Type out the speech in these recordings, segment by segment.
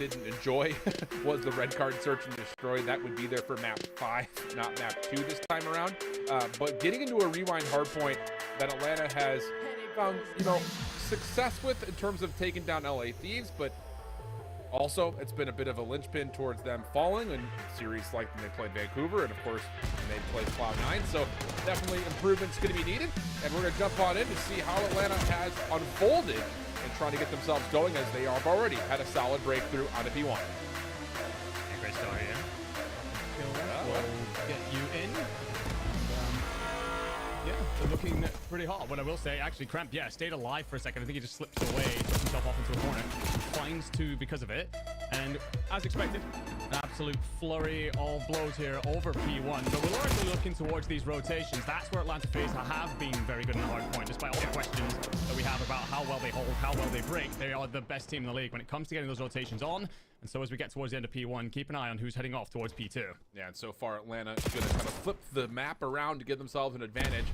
didn't enjoy was the red card search and destroy. That would be there for map 5, not map 2 this time around. But getting into a rewind hardpoint that Atlanta has found, success with in terms of taking down LA Thieves, but also it's been a bit of a linchpin towards them falling in series like when they played Vancouver and of course when they played Cloud9. So definitely improvements going to be needed, and we're going to jump on in to see how Atlanta has unfolded and trying to get themselves going, as they have already had a solid breakthrough on a P1. Yeah, great start here. We'll get you in. Yeah, they're looking pretty hot. What I will say, actually, Cramp, stayed alive for a second. I think he just slips away, puts himself off into a corner. Finds 2 because of it. And as expected, an absolute flurry of blows here over P1. But we're already looking towards these rotations. That's where Atlanta FaZe have been very good in the hardpoint, despite all the questions that we have about how well they hold, how well they break. They are the best team in the league when it comes to getting those rotations on. And so as we get towards the end of P1, keep an eye on who's heading off towards P2. Yeah, and so far Atlanta is going to kind of flip the map around to give themselves an advantage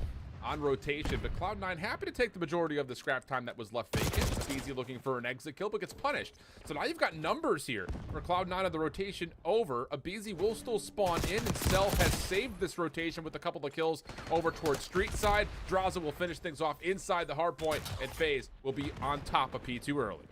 on rotation, but Cloud9 happy to take the majority of the scrap time that was left vacant. Easy looking for an exit kill, but gets punished. So now you've got numbers here for Cloud9 of the rotation over. Abizi will still spawn in, and Cell has saved this rotation with a couple of kills over towards street side. Draza will finish things off inside the hard point, and FaZe will be on top of P2 early.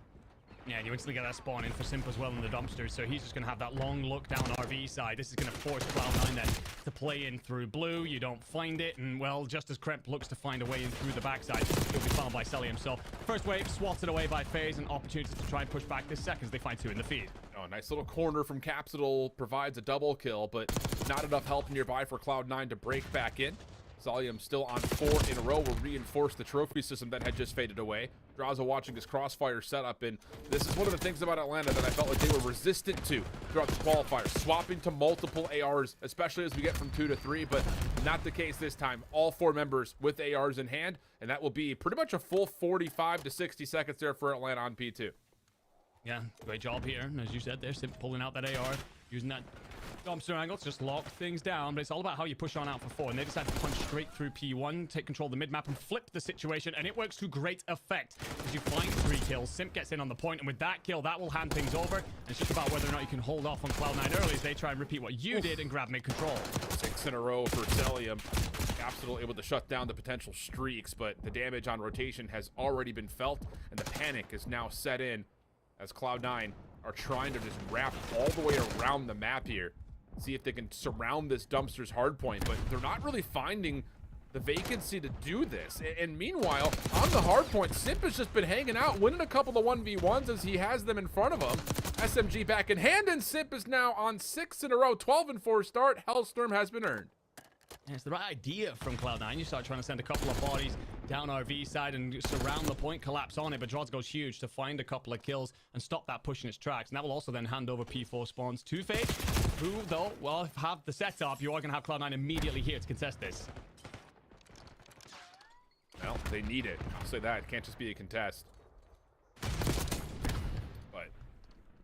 Yeah, and you instantly get that spawn in for Simp as well in the dumpsters, so he's just going to have that long look down RV side. This is going to force Cloud9 then to play in through blue. You don't find it, and well, just as Kremp looks to find a way in through the backside, he'll be found by Celium. So first wave swatted away by FaZe, and opportunity to try and push back this second as they find 2 in the feed. Oh, nice little corner from Capsule provides a double kill, but not enough help nearby for Cloud9 to break back in. Zalium still on 4 in a row will reinforce the trophy system that had just faded away. Draza watching his crossfire setup, and this is one of the things about Atlanta that I felt like they were resistant to throughout the qualifiers, swapping to multiple ARs, especially as we get from 2 to 3, but not the case this time. All 4 members with ARs in hand, and that will be pretty much a full 45 to 60 seconds there for Atlanta on P2. Yeah, great job here. And as you said, they're Simp pulling out that AR, using that dumpster angle to just lock things down, but it's all about how you push on out for 4, and they decide to punch straight through P1, take control of the mid-map and flip the situation, and it works to great effect as you find 3 kills. Simp gets in on the point, and with that kill, that will hand things over, and it's just about whether or not you can hold off on Cloud9 early as they try and repeat what you did and grab mid-control. 6 in a row for Celium. Absolutely able to shut down the potential streaks, but the damage on rotation has already been felt, and the panic is now set in as Cloud9 are trying to just wrap all the way around the map here. See if they can surround this dumpster's hardpoint, but they're not really finding the vacancy to do this. And meanwhile, on the hardpoint, Simp has just been hanging out, winning a couple of 1v1s as he has them in front of him. SMG back in hand, and Simp is now on 6 in a row, 12-4 start. Hellstorm has been earned. Yeah, it's the right idea from Cloud9. You start trying to send a couple of bodies down RV side and surround the point, collapse on it, but Droz goes huge to find a couple of kills and stop that push in its tracks. And that will also then hand over P4 spawns to FaZe, who, though, well, have the setup. You are going to have Cloud9 immediately here to contest this. Well, they need it. I'll say that. It can't just be a contest. But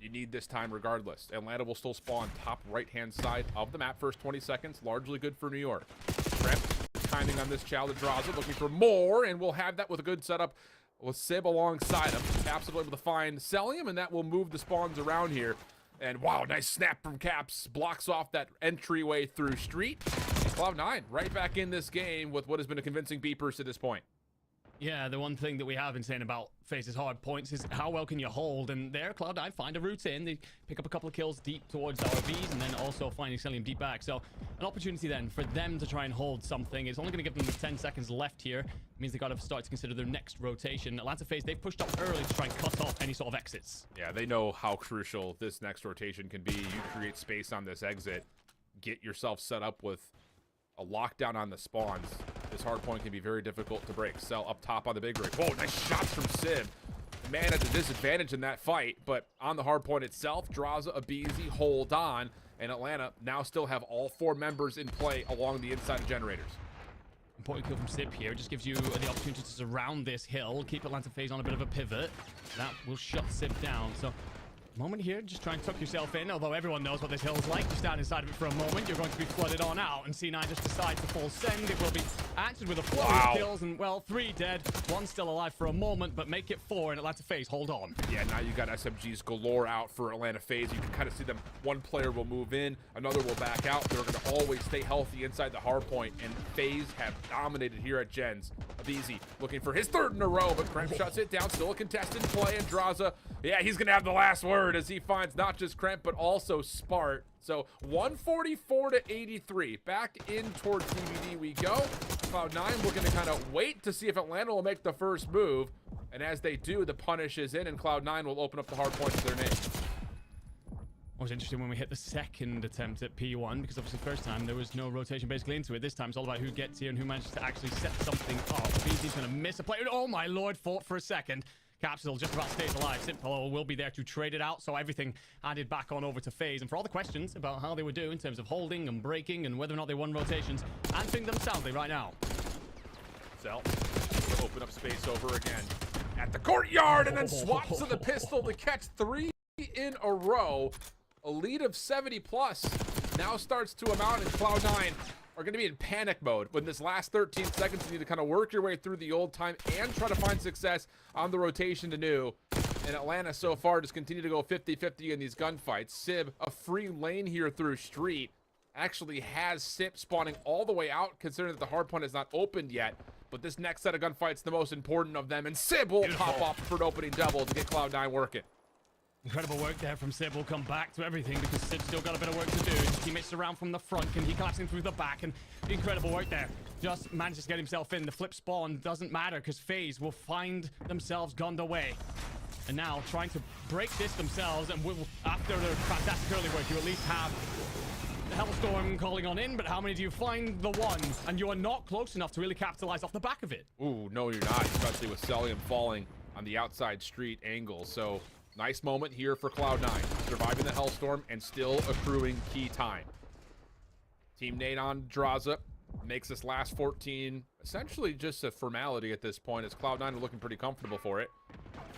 you need this time regardless. Atlanta will still spawn top right-hand side of the map first 20 seconds. Largely good for New York. Trent timing on this Chow to Draza, looking for more, and we'll have that with a good setup with Sib alongside him. Absolutely able to find Celium, and that will move the spawns around here. And wow, nice snap from Caps. Blocks off that entryway through street. Cloud9 right back in this game with what has been a convincing beepers to this point. Yeah, the one thing that we have been saying about FaZe's hard points is how well can you hold, and there Cloud9 find a route in. They pick up a couple of kills deep towards the RVs, and then also finding Celium deep back. So an opportunity then for them to try and hold something. It's only going to give them 10 seconds left here. It means they got to start to consider their next rotation. Atlanta FaZe, they've pushed up early to try and cut off any sort of exits. Yeah, they know how crucial this next rotation can be. You create space on this exit, get yourself set up with a lockdown on the spawns. This hard point can be very difficult to break. Cell up top on the big rig. Whoa, nice shots from Sib. Man at a disadvantage in that fight, but on the hard point itself, Draza, Abizi hold on, and Atlanta now still have all 4 members in play along the inside of generators. Important kill from Sip here. Just gives you the opportunity to surround this hill, keep Atlanta FaZe on a bit of a pivot. That will shut Sip down. So Moment here, just try and tuck yourself in, although everyone knows what this hill is like. You stand inside of it for a moment, you're going to be flooded on out, and C9 just decides to full send. It will be answered with a flurry of kills, and well, 3 dead, 1 still alive for a moment, but make it 4, and Atlanta FaZe hold on. Yeah, now you got SMGs galore out for Atlanta FaZe. You can kind of see them, one player will move in, another will back out. They're going to always stay healthy inside the hard point, and FaZe have dominated here at Gens. Abizi looking for his 3rd in a row, but Kremp shuts it down. Still a contested play, and Draza, yeah, he's going to have the last word as he finds not just Kremp, but also Spart. So 144 to 83. Back in towards DVD we go. Cloud9 looking to kind of wait to see if Atlanta will make the first move. And as they do, the punish is in, and Cloud9 will open up the hard point to their name. It was interesting when we hit the second attempt at P1, because obviously first time there was no rotation basically into it. This time it's all about who gets here and who manages to actually set something up. BZ's going to miss a play. Oh my lord, fought for a second. Capsule just about stays alive. Simple will be there to trade it out, so everything handed back on over to FaZe. And for all the questions about how they would do in terms of holding and breaking and whether or not they won rotations, answering them soundly right now. Cell open up space over again at the courtyard, and then swaps to the pistol to catch 3 in a row. A lead of 70 plus now starts to amount, and Cloud9 are going to be in panic mode when this last 13 seconds you need to kind of work your way through the old time and try to find success on the rotation to new. And Atlanta so far just continue to go 50-50 in these gunfights. Sib, a free lane here through street, actually has Sip spawning all the way out, considering that the hard point is not opened yet. But this next set of gunfights, the most important of them, and Sib will pop off for an opening double to get Cloud9 working. Incredible work there from Sib. We'll come back to everything because Sib's still got a bit of work to do. His teammates around from the front. Can he collapse in through the back? And incredible work there. Just manages to get himself in. The flip spawn doesn't matter because FaZe will find themselves gunned away. And now trying to break this themselves, and after the fantastic early work, you at least have the Hellstorm calling on in, but how many do you find? The one, and you are not close enough to really capitalize off the back of it. Ooh, no, you're not, especially with Celium falling on the outside street angle. So nice moment here for Cloud9, surviving the Hellstorm and still accruing key time. Team Nate on Draza makes this last 14 essentially just a formality at this point, as Cloud9 are looking pretty comfortable for it.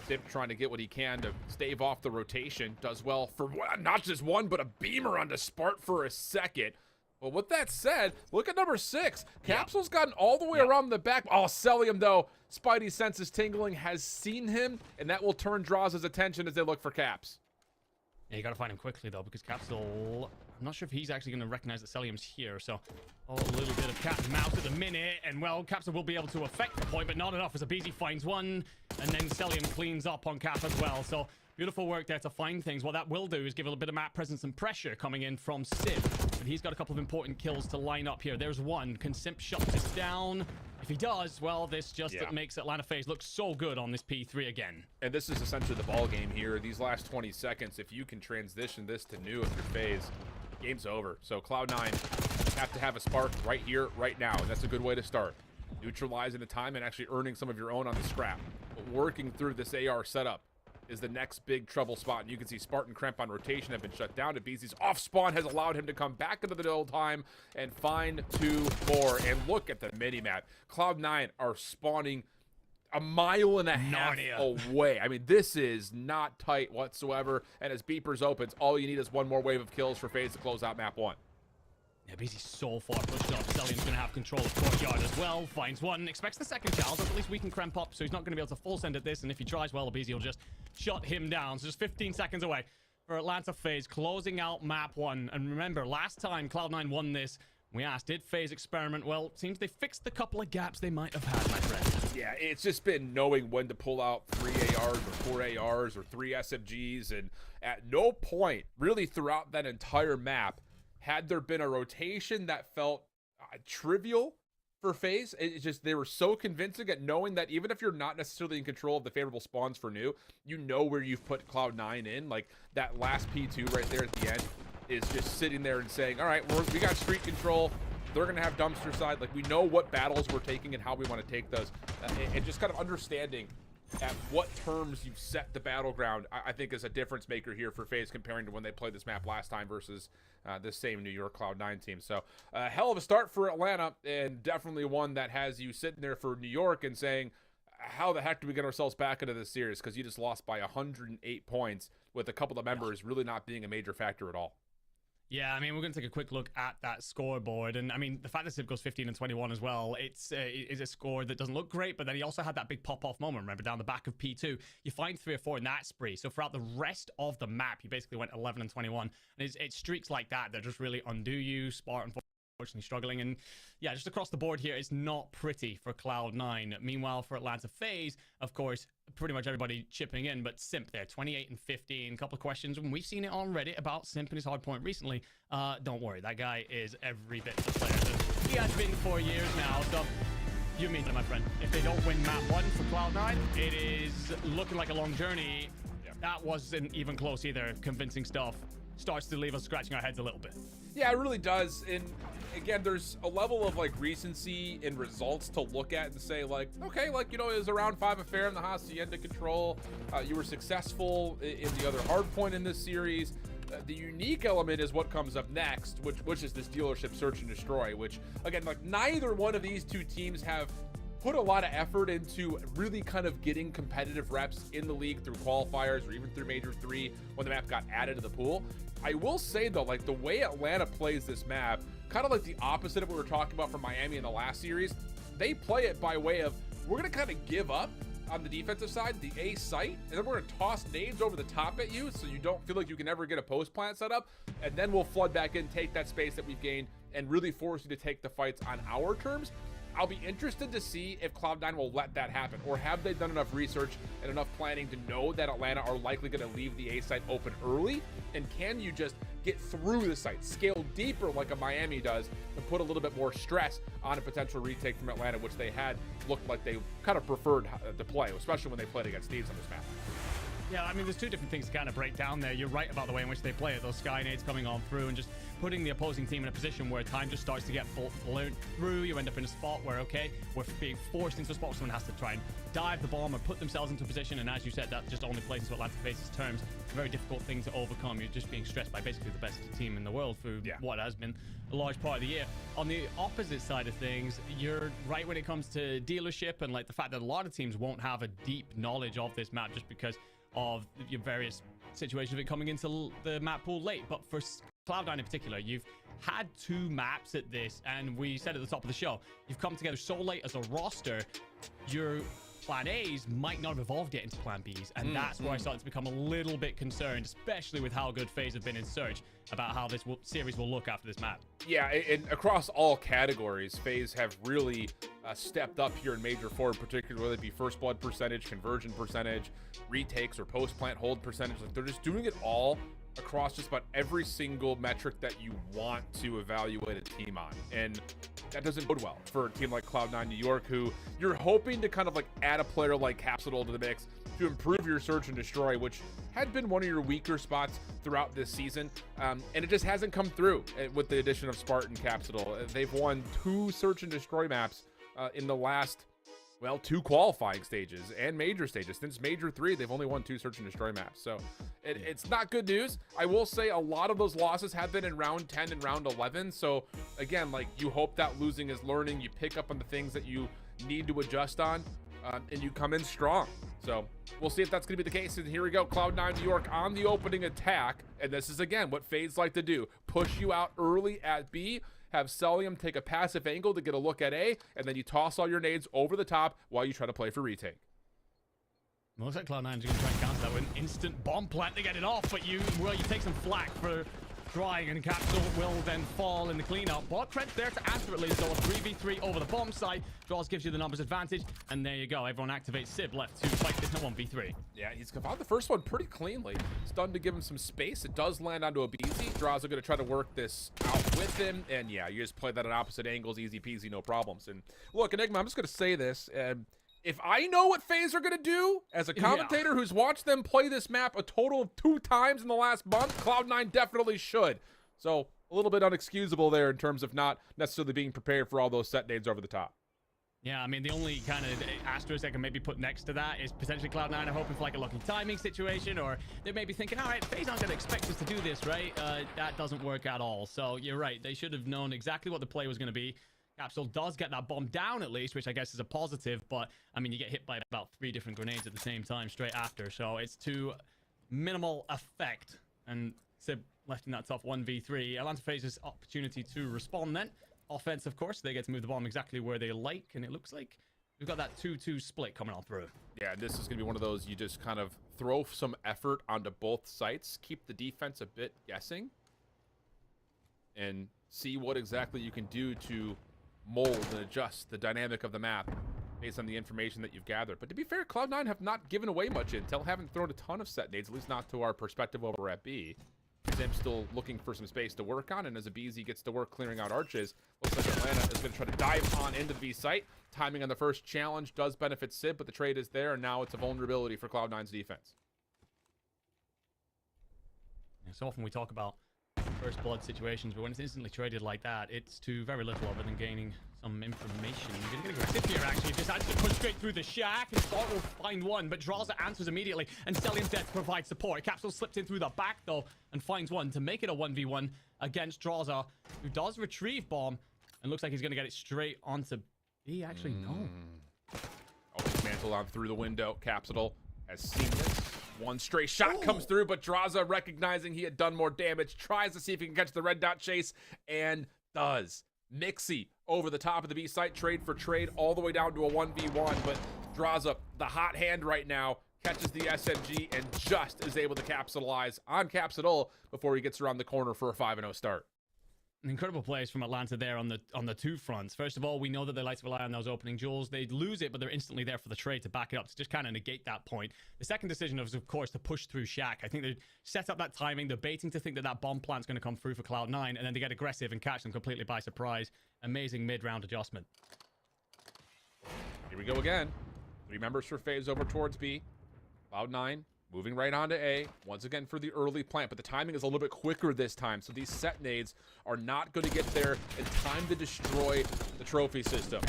Sip trying to get what he can to stave off the rotation. Does well for not just one, but a beamer onto Spart for a second. Well, with that said, look at number 6. Capsule's gotten all the way around the back. Oh, Celium, though. Spidey senses tingling, has seen him, and that will turn Draza's attention as they look for Caps. Yeah, you got to find him quickly, though, because Capsule... I'm not sure if he's actually going to recognize that Celium's here, so a little bit of cat and mouse at the minute, and, well, Capsule will be able to affect the point, but not enough as Abizi finds one, and then Celium cleans up on Cap as well, so beautiful work there to find things. What that will do is give a bit of map presence and pressure coming in from Sib, but he's got a couple of important kills to line up here. There's one. Can Simp shut this down? If he does, well, this just makes Atlanta FaZe look so good on this P3 again. And this is essentially the ball game here. These last 20 seconds, if you can transition this to new if your FaZe, game's over. So Cloud9 have to have a spark right here, right now, and that's a good way to start. Neutralizing the time and actually earning some of your own on the scrap. But working through this AR setup is the next big trouble spot. And you can see Spartan Kremp on rotation have been shut down. Abizi's off spawn has allowed him to come back into the old time and find 2 more. And look at the mini map. Cloud9 are spawning a mile and a half away. I mean, this is not tight whatsoever. And as Beepers opens, all you need is one more wave of kills for FaZe to close out map 1. Yeah, BZ's so far pushed up. Celium's going to have control of courtyard as well. Finds one. Expects the second child, but at least we can cramp up, so he's not going to be able to full send at this. And if he tries well, BZ will just shut him down. So just 15 seconds away for Atlanta FaZe, closing out map 1. And remember, last time Cloud9 won this, we asked, did FaZe experiment? Well, it seems they fixed the couple of gaps they might have had, my friend. Yeah, it's just been knowing when to pull out 3 ARs or 4 ARs or 3 SMGs. And at no point, really throughout that entire map, had there been a rotation that felt trivial for FaZe. It's just they were so convincing at knowing that even if you're not necessarily in control of the favorable spawns for new, you know where you've put Cloud9 in. Like that last P2 right there at the end is just sitting there and saying, all right, we got street control. They're going to have dumpster side. Like we know what battles we're taking and how we want to take those. And just kind of understanding at what terms you've set the battleground, I think is a difference maker here for FaZe comparing to when they played this map last time versus this same New York Cloud9 team. So hell of a start for Atlanta, and definitely one that has you sitting there for New York and saying, how the heck do we get ourselves back into this series? Because you just lost by 108 points with a couple of members really not being a major factor at all. Yeah, I mean, we're going to take a quick look at that scoreboard. And I mean, the fact that Civ goes 15 and 21 as well, it's a score that doesn't look great, but then he also had that big pop-off moment, remember, down the back of P2. You find 3 or 4 in that spree. So throughout the rest of the map, he basically went 11 and 21. And it's streaks like that that just really undo you. Spartan, unfortunately, struggling. And yeah, just across the board here, it's not pretty for Cloud9. Meanwhile, for Atlanta FaZe, of course, pretty much everybody chipping in, but Simp there, 28 and 15. A couple of questions, and we've seen it on Reddit about Simp and his hardpoint recently. Don't worry, that guy is every bit the player that he has been for years now. So you mean it, my friend. If they don't win map 1 for Cloud9, it is looking like a long journey. Yeah. That wasn't even close either. Convincing stuff starts to leave us scratching our heads a little bit. Yeah, it really does. And again, there's a level of like recency in results to look at and say like, okay, like, you know, it was a round 5 affair in the Hacienda control. You were successful in the other hard point in this series. The unique element is what comes up next, which is this dealership search and destroy, which again, like neither one of these two teams have put a lot of effort into really kind of getting competitive reps in the league through qualifiers or even through Major 3 when the map got added to the pool. I will say though, like the way Atlanta plays this map, kind of like the opposite of what we were talking about from Miami in the last series, they play it by way of, we're gonna kind of give up on the defensive side, the A site, and then we're gonna toss nades over the top at you so you don't feel like you can ever get a post plant set up, and then we'll flood back in, take that space that we've gained, and really force you to take the fights on our terms. I'll be interested to see if Cloud9 will let that happen, or have they done enough research and enough planning to know that Atlanta are likely going to leave the A site open early, and can you just get through the site, scale deeper like a Miami does, and put a little bit more stress on a potential retake from Atlanta, which they had looked like they kind of preferred to play, especially when they played against Thieves on this map. Yeah, I mean, there's two different things to kind of break down there. You're right about the way in which they play it. Those sky nades coming on through and just putting the opposing team in a position where time just starts to get blown through. You end up in a spot where, okay, we're being forced into a spot where someone has to try and dive the bomb or put themselves into a position. And as you said, that just only plays into Atlanta FaZe's terms. It's a very difficult thing to overcome. You're just being stressed by basically the best team in the world through what has been a large part of the year. On the opposite side of things, you're right when it comes to dealership and like the fact that a lot of teams won't have a deep knowledge of this map just because of your various situations of it coming into the map pool late. But for Cloud9 in particular, you've had 2 maps at this, and we said at the top of the show, you've come together so late as a roster, your plan A's might not have evolved yet into plan B's, and that's where I started to become a little bit concerned, especially with how good FaZe have been in search, about how this series will look after this map. Yeah, and across all categories, FaZe have really stepped up here in Major 4 in particular, whether it be first blood percentage, conversion percentage, retakes, or post-plant hold percentage. Like, they're just doing it all across just about every single metric that you want to evaluate a team on. And that doesn't bode well for a team like Cloud9 New York, who you're hoping to kind of like add a player like Capsule to the mix to improve your search and destroy, which had been one of your weaker spots throughout this season. And it just hasn't come through with the addition of Spartan Capsule. They've won 2 search and destroy maps in the last, well, 2 qualifying stages and major stages. Since Major 3, they've only won 2 search and destroy maps. So it's not good news. I will say a lot of those losses have been in round 10 and round 11. So again, like, you hope that losing is learning. You pick up on the things that you need to adjust on, and you come in strong. So we'll see if that's going to be the case. And here we go, Cloud9 New York on the opening attack. And this is, again, what FaZe like to do. Push you out early at B, have Celium take a passive angle to get a look at A, and then you toss all your nades over the top while you try to play for retake. Well, looks like Cloud9 is going to try and counter that with an instant bomb plant to get it off, but you take some flack for trying, and Capsule will then fall in the cleanup. But Cred's there to answer at least, so a 3v3 over the bomb site. Draws gives you the numbers advantage, and there you go. Everyone activates Sib left to fight this 1v3. Yeah, he's found the first one pretty cleanly. It's done to give him some space. It does land onto a BZ. Draws are going to try to work this out with him, and yeah, you just play that at opposite angles, easy peasy, no problems. And look, Enigma, I'm just going to say this. If I know what FaZe are going to do, as a commentator who's watched them play this map a total of 2 times in the last month, Cloud9 definitely should. So a little bit unexcusable there in terms of not necessarily being prepared for all those set nades over the top. Yeah, I mean, the only kind of asterisk I can maybe put next to that is potentially Cloud9 are hoping for like a lucky timing situation, or they may be thinking, all right, FaZe aren't going to expect us to do this, right? That doesn't work at all. So you're right. They should have known exactly what the play was going to be. Capsule does get that bomb down at least, which I guess is a positive, but I mean, you get hit by about 3 different grenades at the same time straight after, so it's 2 minimal effect. And Sib left in that tough 1v3. Atlanta FaZe's opportunity to respond then. Offense, of course, they get to move the bomb exactly where they like, and it looks like we've got that 2-2 split coming on through. Yeah, this is going to be one of those you just kind of throw some effort onto both sites, keep the defense a bit guessing, and see what exactly you can do to mold and adjust the dynamic of the map based on the information that you've gathered. But to be fair, Cloud9 have not given away much intel, haven't thrown a ton of set nades, at least not to our perspective over at B. Zim's still looking for some space to work on, and as a BZ gets to work clearing out arches, looks like Atlanta is going to try to dive on into the B site. Timing on the first challenge does benefit Sib, but the trade is there, and now it's a vulnerability for Cloud9's defense. Yeah, so often we talk about first blood situations, but when it's instantly traded like that, it's to very little other than gaining some information. You're gonna get aggressive here, actually. Decides to push straight through the shack, and Spot will find one, but Draza answers immediately, and Stellium's there to provide support. Capsule slips in through the back, though, and finds one to make it a 1v1 against Draza, who does retrieve bomb, and looks like he's gonna get it straight onto B. Actually, no. Oh, mantle on through the window. Capsule has seen this. One stray shot comes through, but Draza, recognizing he had done more damage, tries to see if he can catch the red dot chase, and does. Mixie over the top of the B site, trade for trade, all the way down to a 1v1, but Draza, the hot hand right now, catches the SMG and just is able to capitalize on Capsule before he gets around the corner for a 5-0 start. Incredible plays from Atlanta there on the two fronts. First of all, we know that they like to rely on those opening jewels. They lose it, but they're instantly there for the trade to back it up, to just kind of negate that point. The second decision was, of course, to push through Shack. I think they set up that timing. They're baiting to think that that bomb plant's going to come through for Cloud9, and then they get aggressive and catch them completely by surprise. Amazing mid-round adjustment. Here we go again. 3 members for FaZe over towards B. Cloud9 moving right onto A, once again for the early plant, but the timing is a little bit quicker this time, so these set nades are not going to get there in time to destroy the trophy system.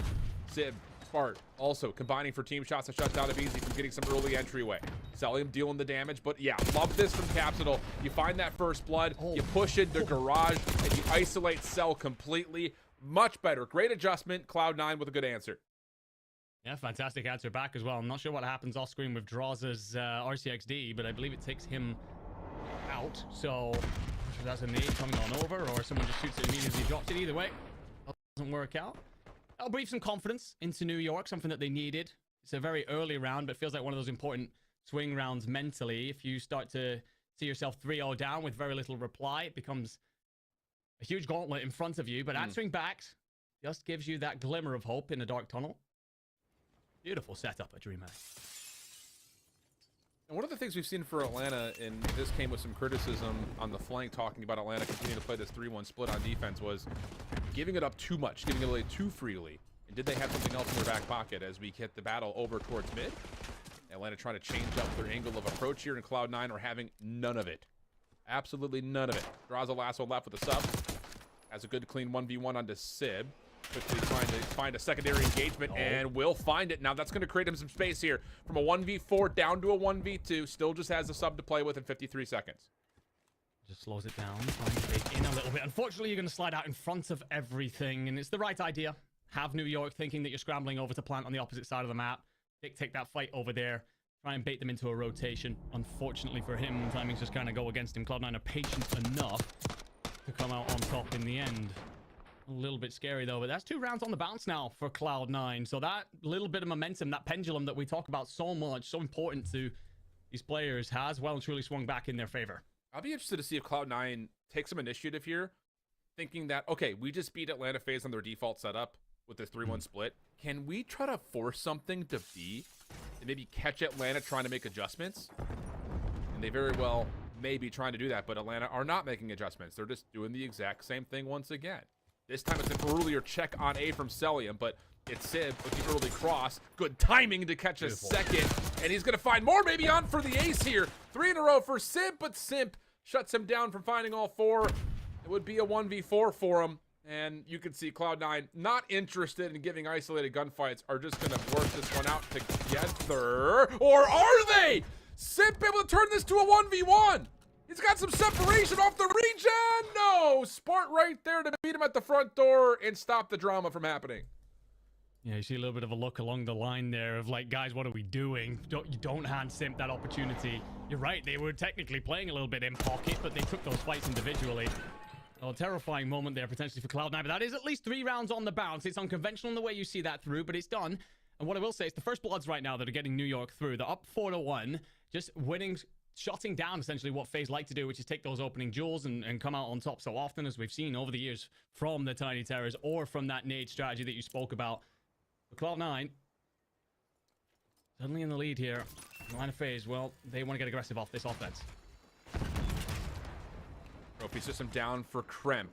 Sib, Spart, also combining for team shots to shut down Abizi from getting some early entryway. Selium dealing the damage, but yeah, love this from Capsule. You find that first blood, you push into garage, and you isolate Cell completely. Much better. Great adjustment. Cloud9 with a good answer. Yeah, fantastic answer back as well. I'm not sure what happens off screen with Draza's RCXD, but I believe it takes him out. So that's a nade coming on over, or someone just shoots it immediately, drops it. Either way, doesn't work out. That'll breathe some confidence into New York, something that they needed. It's a very early round, but feels like one of those important swing rounds mentally. If you start to see yourself 3-0 down with very little reply, it becomes a huge gauntlet in front of you. But answering back just gives you that glimmer of hope in a dark tunnel. Beautiful setup at DreamHack. And one of the things we've seen for Atlanta, and this came with some criticism on the flank, talking about Atlanta continuing to play this 3-1 split on defense, was giving it up too much, giving it away too freely. And did they have something else in their back pocket as we get the battle over towards mid? Atlanta trying to change up their angle of approach here, and Cloud9 are having none of it. Absolutely none of it. Draws a last one left with a sub. Has a good clean 1v1 onto Sib. Quickly trying to find a secondary engagement, and will find it. Now that's going to create him some space here. From a 1v4 down to a 1v2. Still just has a sub to play with in 53 seconds. Just slows it down, trying to take in a little bit. Unfortunately, you're going to slide out in front of everything, and it's the right idea. Have New York thinking that you're scrambling over to plant on the opposite side of the map. Take that fight over there. Try and bait them into a rotation. Unfortunately for him, timings just kind of go against him. Cloud9 are patient enough to come out on top in the end. A little bit scary, though, but that's 2 rounds on the bounce now for Cloud9. So that little bit of momentum, that pendulum that we talk about so much, so important to these players, has well and truly swung back in their favor. I'll be interested to see if Cloud9 takes some initiative here, thinking that, okay, we just beat Atlanta FaZe on their default setup with this 3-1 split. Can we try to force something to B and maybe catch Atlanta trying to make adjustments? And they very well may be trying to do that, but Atlanta are not making adjustments. They're just doing the exact same thing once again. This time it's an earlier check on A from Selium, but it's Sib with the early cross. Good timing to catch a second, and he's going to find more, maybe on for the ace here. 3 in a row for Sib, but Simp shuts him down from finding all 4. It would be a 1v4 for him, and you can see Cloud9 not interested in giving isolated gunfights, are just going to work this one out together. Or are they? Simp able to turn this to a 1v1. He's got some separation off the regen. No, Spart right there to beat him at the front door and stop the drama from happening. Yeah, you see a little bit of a look along the line there of like, guys, what are we doing? You don't hand simp that opportunity. You're right, they were technically playing a little bit in pocket, but they took those fights individually. Oh, a terrifying moment there potentially for Cloud9, but that is at least 3 rounds on the bounce. It's unconventional in the way you see that through, but it's done. And what I will say is the first bloods right now that are getting New York through, they're up 4-1, just winning, shutting down essentially what FaZe like to do, which is take those opening jewels and come out on top so often, as we've seen over the years from the Tiny Terrors or from that nade strategy that you spoke about. For Cloud9, suddenly in the lead here. Line of FaZe, well, they want to get aggressive off this offense. Trophy system down for Kremp.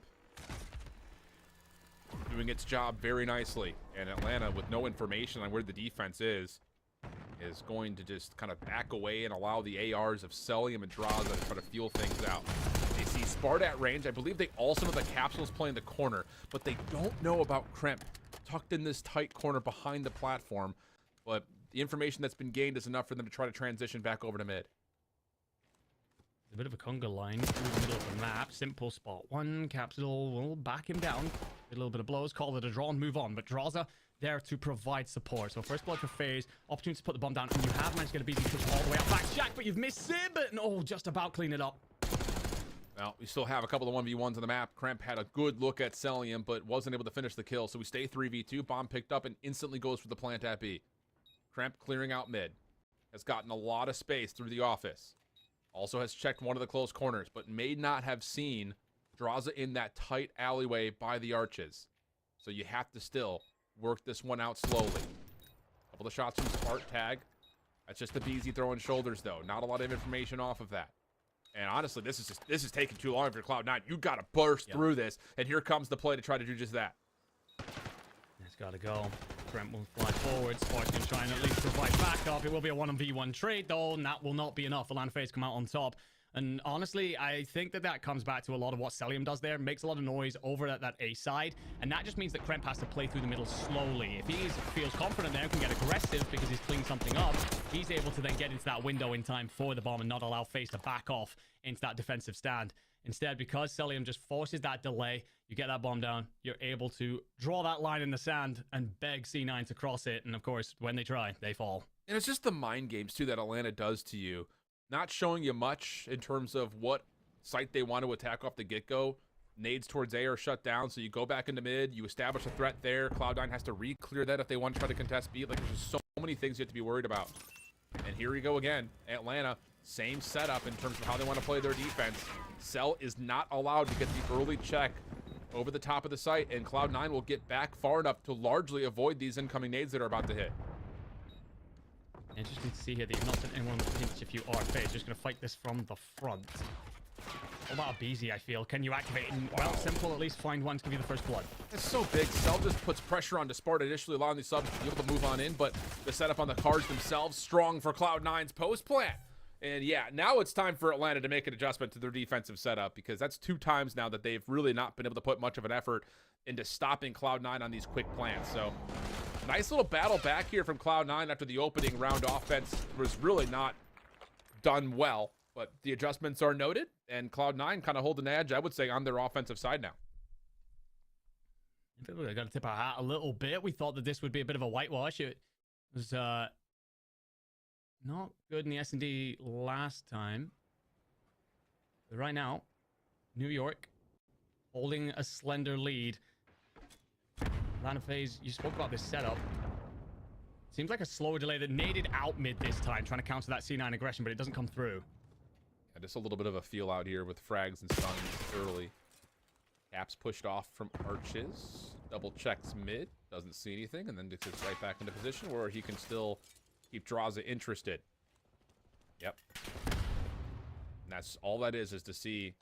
Doing its job very nicely. And Atlanta, with no information on where the defense is going to just kind of back away and allow the ARs of Celium and Draza to try to feel things out. They see Sparta at range. I believe they also know the Capsule's playing the corner, but they don't know about Kremp tucked in this tight corner behind the platform. But the information that's been gained is enough for them to try to transition back over to mid. A bit of a conga line through the middle of the map. Simple spot one. Capsule will back him down. A little bit of blows. Call it a draw and move on. But Draza there to provide support. So first blood for FaZe. Opportunity to put the bomb down. And you have managed to get a BZ push all the way up. Back Shack, but you've missed Sib. And oh, just about clean it up. Well, we still have a couple of 1v1s on the map. Kremp had a good look at Celium, but wasn't able to finish the kill. So we stay 3v2. Bomb picked up and instantly goes for the plant at B. Kremp clearing out mid. Has gotten a lot of space through the office. Also has checked one of the close corners, but may not have seen Draza in that tight alleyway by the arches. So you have to still work this one out slowly. Couple of shots from Spark tag. That's just the BZ throwing shoulders, though. Not a lot of information off of that. And honestly, this is taking too long for Cloud9. You got to burst through this, and here comes the play to try to do just that. It's got to go. Brent will fly forward. Spark's going to try and at least provide backup. It will be a 1v1 trade, though, and that will not be enough. Atlanta FaZe come out on top. And honestly, I think that comes back to a lot of what Celium does there. Makes a lot of noise over at that A side. And that just means that Kremp has to play through the middle slowly. If he feels confident there, can get aggressive because he's cleaned something up, he's able to then get into that window in time for the bomb and not allow FaZe to back off into that defensive stand. Instead, because Celium just forces that delay, you get that bomb down, you're able to draw that line in the sand and beg C9 to cross it. And of course, when they try, they fall. And it's just the mind games, too, that Atlanta does to you. Not showing you much in terms of what site they want to attack off the get-go. Nades towards A are shut down, so you go back into mid, you establish a threat there. Cloud9 has to re-clear that if they want to try to contest B. Like, there's just so many things you have to be worried about. And here we go again. Atlanta, same setup in terms of how they want to play their defense. Cell is not allowed to get the early check over the top of the site, and Cloud9 will get back far enough to largely avoid these incoming nades that are about to hit. Interesting to see here that you've not sent anyone with pinch if you are FaZe. Just going to fight this from the front. What about a BZ, I feel? Can you activate? Well, Simple at least find one to give you the first blood. It's so big. Cell just puts pressure on Sparta, initially allowing these subs to be able to move on in, but the setup on the cards themselves, strong for Cloud9's post plant. And yeah, now it's time for Atlanta to make an adjustment to their defensive setup, because that's 2 times now that they've really not been able to put much of an effort into stopping Cloud9 on these quick plants. So nice little battle back here from Cloud9 after the opening round offense was really not done well. But the adjustments are noted, and Cloud9 kind of hold an edge, I would say, on their offensive side now. I think we've got to tip our hat a little bit. We thought that this would be a bit of a whitewash. It was not good in the S&D last time. But right now, New York holding a slender lead. Atlanta FaZe, you spoke about this setup. Seems like a slower delay that naded out mid this time, trying to counter that C9 aggression, but it doesn't come through. Yeah, just a little bit of a feel out here with frags and stuns early. Caps pushed off from arches. Double checks mid. Doesn't see anything, and then gets right back into position where he can still keep Draza interested. Yep. And that's all that is to see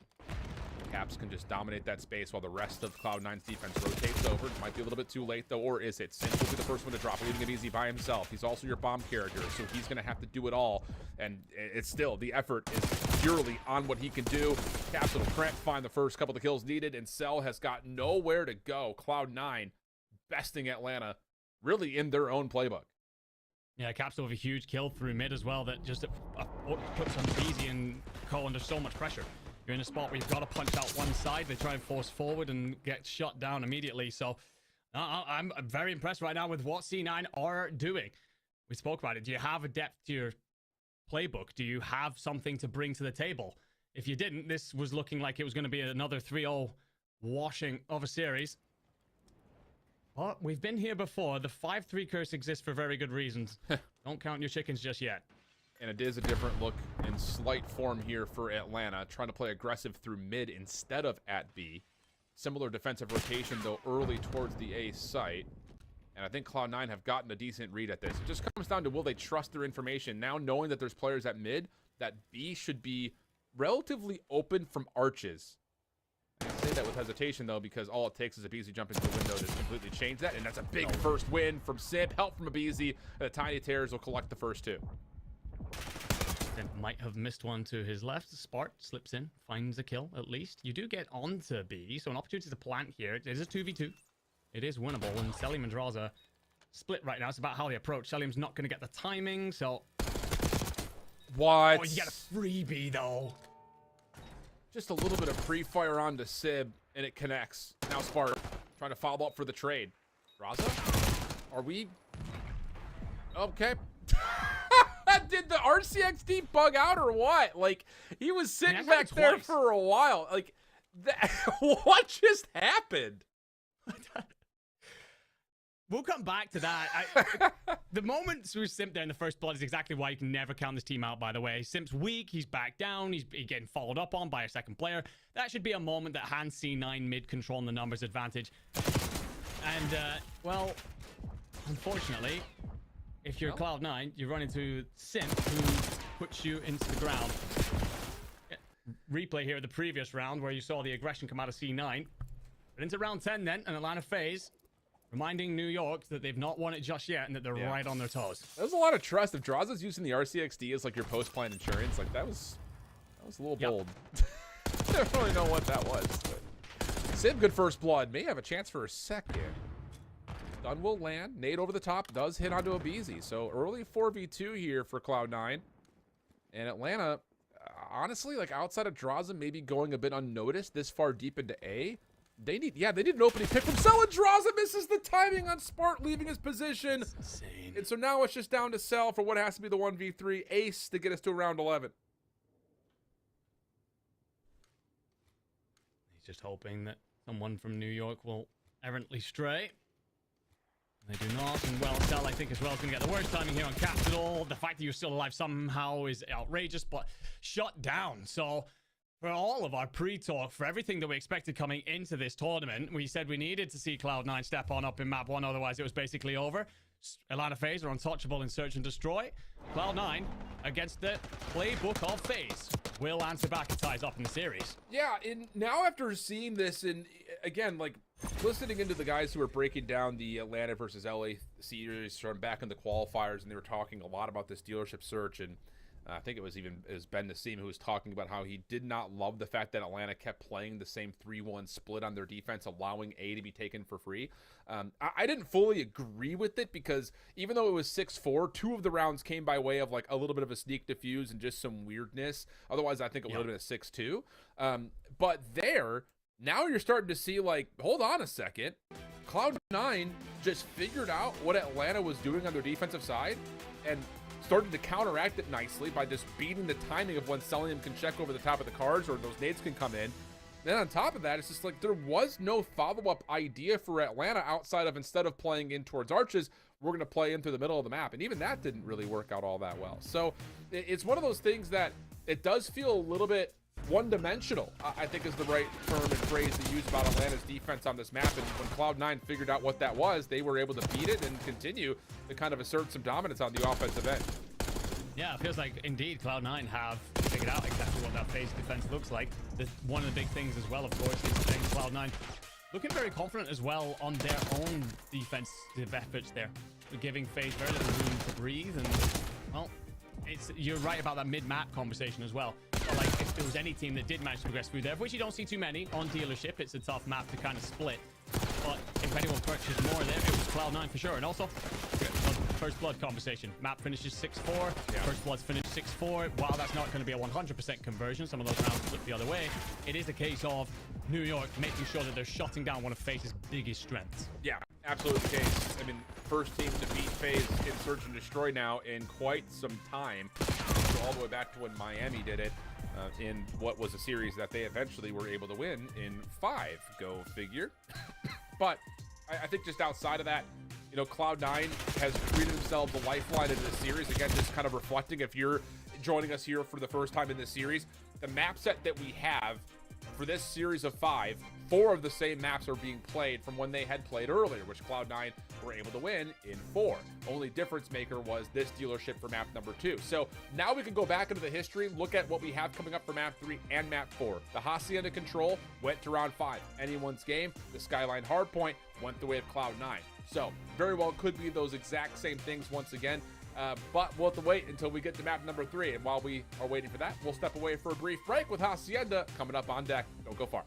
Caps can just dominate that space while the rest of Cloud9's defense rotates over. It might be a little bit too late, though, or is it? Since will be the first one to drop, leaving it easy by himself. He's also your bomb character, so he's going to have to do it all. And it's still, the effort is purely on what he can do. Caps will find the first couple of kills needed, and Cell has got nowhere to go. Cloud9 besting Atlanta really in their own playbook. Yeah, Capsule with a huge kill through mid as well that just puts on BZ and Cole under so much pressure. You're in a spot where you've got to punch out one side. They try and force forward and get shut down immediately. So I'm very impressed right now with what C9 are doing. We spoke about it. Do you have a depth to your playbook? Do you have something to bring to the table? If you didn't, this was looking like it was going to be another 3-0 washing of a series. But we've been here before. The 5-3 curse exists for very good reasons. Don't count your chickens just yet. And it is a different look in slight form here for Atlanta, trying to play aggressive through mid instead of at B. Similar defensive rotation, though, early towards the A site. And I think Cloud9 have gotten a decent read at this. It just comes down to, will they trust their information? Now, knowing that there's players at mid, that B should be relatively open from arches. I say that with hesitation, though, because all it takes is a Beezy jump into the window to completely change that. And that's a big first win from Simp. Help from a Beezy. And the Tiny Terrors will collect the first two. Simp might have missed one to his left. Spark slips in, finds a kill at least. You do get onto B, so an opportunity to plant here. It is a 2v2. It is winnable, and Selim and Draza split right now. It's about how they approach. Selim's not going to get the timing, so... What? Oh, you get a freebie, though. Just a little bit of pre-fire onto Sib, and it connects. Now Spark trying to follow up for the trade. Draza? Are we... Okay. Did the RCXD bug out or what? Like, he was sitting back there for a while. Like, what just happened? We'll come back to that. The moments with Simp there in the first blood is exactly why you can never count this team out, by the way. Simp's weak. He's back down. He's getting followed up on by a second player. That should be a moment that hands C9 mid control the numbers advantage. And, well, unfortunately, if you're Cloud9, you run into Simp, who puts you into the ground. Replay here of the previous round where you saw the aggression come out of C9. But into round 10 then, and Atlanta FaZe reminding New York that they've not won it just yet and that they're right on their toes. That was a lot of trust. If Draza's using the RCXD as like your post-plan insurance, like that was a little bold. I don't really know what that was. But Sim, good first blood. May have a chance for a second. Stun will land. Nade over the top does hit onto a Beezy. So early 4v2 here for Cloud9. And Atlanta, honestly, like outside of Draza maybe going a bit unnoticed this far deep into A, they need an opening pick from Cell, and Draza misses the timing on Spart leaving his position. That's insane. And so now it's just down to Cell for what has to be the 1v3 ace to get us to round 11. He's just hoping that someone from New York will errantly stray. They do not, and well, Cell, I think, as well, is going to get the worst timing here on Capital. The fact that you're still alive somehow is outrageous, but shut down. So, for all of our pre-talk, for everything that we expected coming into this tournament, we said we needed to see Cloud9 step on up in map 1, otherwise it was basically over. Atlanta FaZe are untouchable in Search and Destroy. Cloud9, against the playbook of FaZe, will answer back and ties up in the series. Yeah, and now after seeing this, and again, like, listening into the guys who are breaking down the Atlanta versus LA series from back in the qualifiers, and they were talking a lot about this dealership search, and I think it was Ben Nassim who was talking about how he did not love the fact that Atlanta kept playing the same 3-1 split on their defense, allowing A to be taken for free. I didn't fully agree with it because even though it was 6-4, 2 of the rounds came by way of like a little bit of a sneak defuse and just some weirdness. Otherwise, I think it would have been a 6-2. But there, now you're starting to see like, hold on a second. Cloud9 just figured out what Atlanta was doing on their defensive side and started to counteract it nicely by just beating the timing of when Selim can check over the top of the cards or those nades can come in. Then on top of that, it's just like there was no follow-up idea for Atlanta outside of instead of playing in towards arches, we're going to play in through the middle of the map. And even that didn't really work out all that well. So it's one of those things that it does feel a little bit one-dimensional, I think is the right term and phrase to use about Atlanta's defense on this map. And when Cloud9 figured out what that was, they were able to beat it and continue to kind of assert some dominance on the offensive end. Yeah, it feels like indeed Cloud9 have figured out exactly what that FaZe defense looks like. One of the big things as well, of course, is saying Cloud9 looking very confident as well on their own defensive efforts there. They're giving FaZe very little room to breathe, and well, you're right about that mid-map conversation as well. But like, if there was any team that did manage to progress through there, which you don't see too many on dealership, it's a tough map to kind of split. But if anyone purchased more there, it was Cloud9 for sure. And also, first blood conversation. Map finishes 6-4. First blood's finished 6-4. While that's not going to be a 100% conversion, some of those rounds flip the other way. It is a case of New York making sure that they're shutting down one of FaZe's biggest strengths. Yeah, Absolutely the case. I mean, first team to beat FaZe in Search and Destroy now in quite some time. So all the way back to when Miami did it in what was a series that they eventually were able to win in 5. Go figure. But I think just outside of that, you know, Cloud9 has treated themselves a lifeline into the series. Again, just kind of reflecting, if you're joining us here for the first time in this series, the map set that we have for this series of 5, 4 of the same maps are being played from when they had played earlier, which Cloud9 were able to win in 4. Only difference maker was this dealership for map number 2. So now we can go back into the history, look at what we have coming up for map 3 and map 4. The Hacienda Control went to round 5. Anyone's game. The Skyline hardpoint went the way of Cloud9. So very well could be those exact same things once again. But we'll have to wait until we get to map number 3. And while we are waiting for that, we'll step away for a brief break with Hacienda coming up on deck. Don't go far.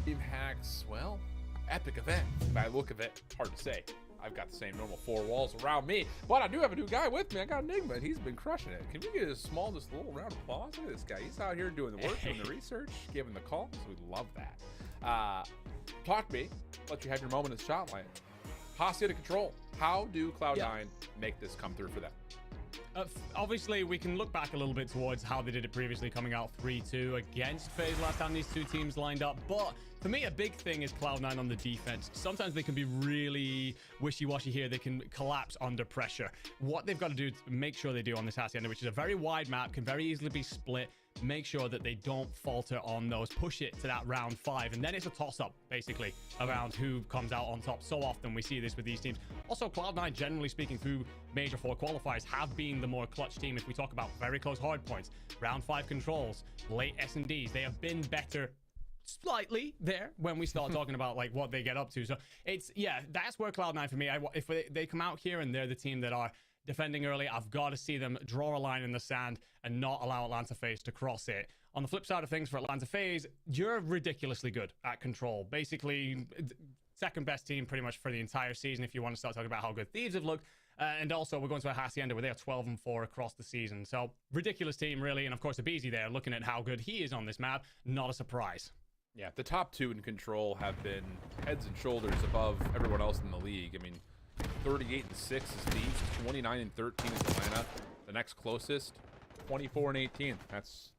Team Hacks, well, epic event. By the look of it, hard to say. I've got the same normal 4 walls around me, but I do have a new guy with me. I got Enigma, and he's been crushing it. Can we get just a little round of applause? Look at this guy. He's out here doing the work, doing the research, giving the calls. We love that. Talk to me. Let you have your moment in the shotline. Hacienda control. How do Cloud9 make this come through for them? Obviously, we can look back a little bit towards how they did it previously, coming out 3-2 against FaZe last time these two teams lined up. But for me, a big thing is Cloud9 on the defense. Sometimes they can be really wishy-washy here. They can collapse under pressure. What they've got to do to make sure they do on this Hacienda, which is a very wide map, can very easily be split. Make sure that they don't falter on those. Push it to that round 5, and then it's a toss-up, basically, around who comes out on top. So often we see this with these teams. Also, Cloud9, generally speaking, through Major 4 qualifiers, have been the more clutch team. If we talk about very close hard points, round 5 controls, late S&Ds, they have been better slightly there when we start talking about like what they get up to. So it's, yeah, that's where Cloud9 for me, if they come out here and they're the team that are defending early, I've got to see them draw a line in the sand and not allow Atlanta FaZe to cross it. On the flip side of things, for Atlanta FaZe, you're ridiculously good at control. Basically, second best team pretty much for the entire season if you want to start talking about how good Thieves have looked. And also, we're going to a Hacienda where they are 12-4 across the season. So, ridiculous team, really. And of course, Abizi there, looking at how good he is on this map, not a surprise. Yeah, the top 2 in control have been heads and shoulders above everyone else in the league. I mean, 38-6 is Thieves, 29-13 is Atlanta. The next closest, 24-18.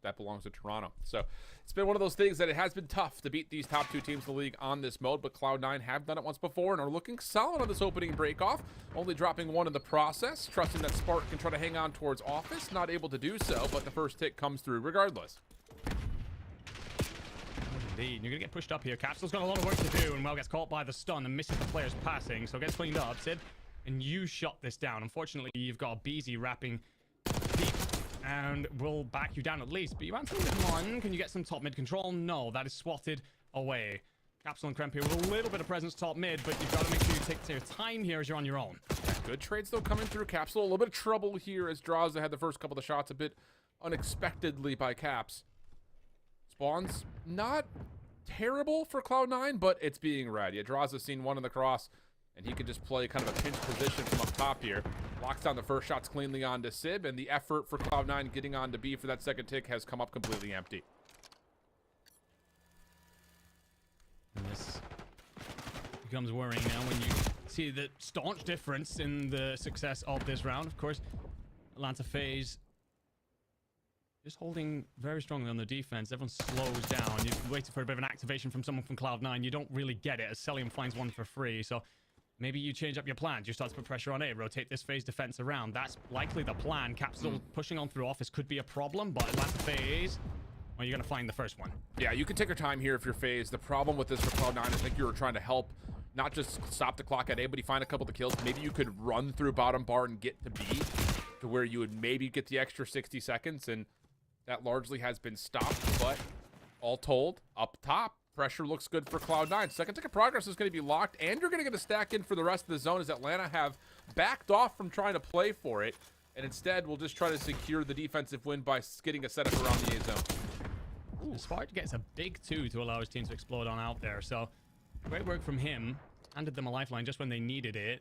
That belongs to Toronto. So it's been one of those things that it has been tough to beat these top 2 teams in the league on this mode, but Cloud9 have done it once before and are looking solid on this opening break-off, only dropping 1 in the process, trusting that Spark can try to hang on towards Office, not able to do so, but the first hit comes through regardless. Indeed. You're going to get pushed up here. Capsule's got a lot of work to do, and well, gets caught by the stun and misses the player's passing, so gets cleaned up. Sid, and you shot this down. Unfortunately, you've got Abizi wrapping deep, and will back you down at least, but you answer with 1. Can you get some top mid control? No, that is swatted away. Capsule and Kremp here with a little bit of presence top mid, but you've got to make sure you take your time here as you're on your own. Good trades, though, coming through. Capsule, a little bit of trouble here as Draza had the first couple of shots a bit unexpectedly by Caps. Spawns, not terrible for Cloud9, but it's being read. Yeah, Draza's seen 1 in the cross, and he can just play kind of a pinch position from up top here. Locks down the first shots cleanly onto Sib, and the effort for Cloud9 getting on to B for that second tick has come up completely empty. And this becomes worrying now when you see the staunch difference in the success of this round. Of course, Atlanta FaZe just holding very strongly on the defense. Everyone slows down. You're waiting for a bit of an activation from someone from Cloud9. You don't really get it as Celium finds 1 for free. So maybe you change up your plans. You start to put pressure on A, rotate this FaZe defense around. That's likely the plan. Capsule pushing on through Office could be a problem, but Atlanta FaZe, well, you're going to find the first one. Yeah, you can take your time here if you're FaZe. The problem with this for Cloud9 is I think you were trying to help not just stop the clock at A, but you find a couple of the kills. Maybe you could run through bottom bar and get to B to where you would maybe get the extra 60 seconds, and that largely has been stopped, but all told, up top, pressure looks good for Cloud9. Second tick of progress is going to be locked, and you're going to get a stack in for the rest of the zone as Atlanta have backed off from trying to play for it, and instead will just try to secure the defensive win by getting a setup around the A zone. Ooh, Spark gets a big 2 to allow his team to explode on out there, so great work from him. Handed them a lifeline just when they needed it.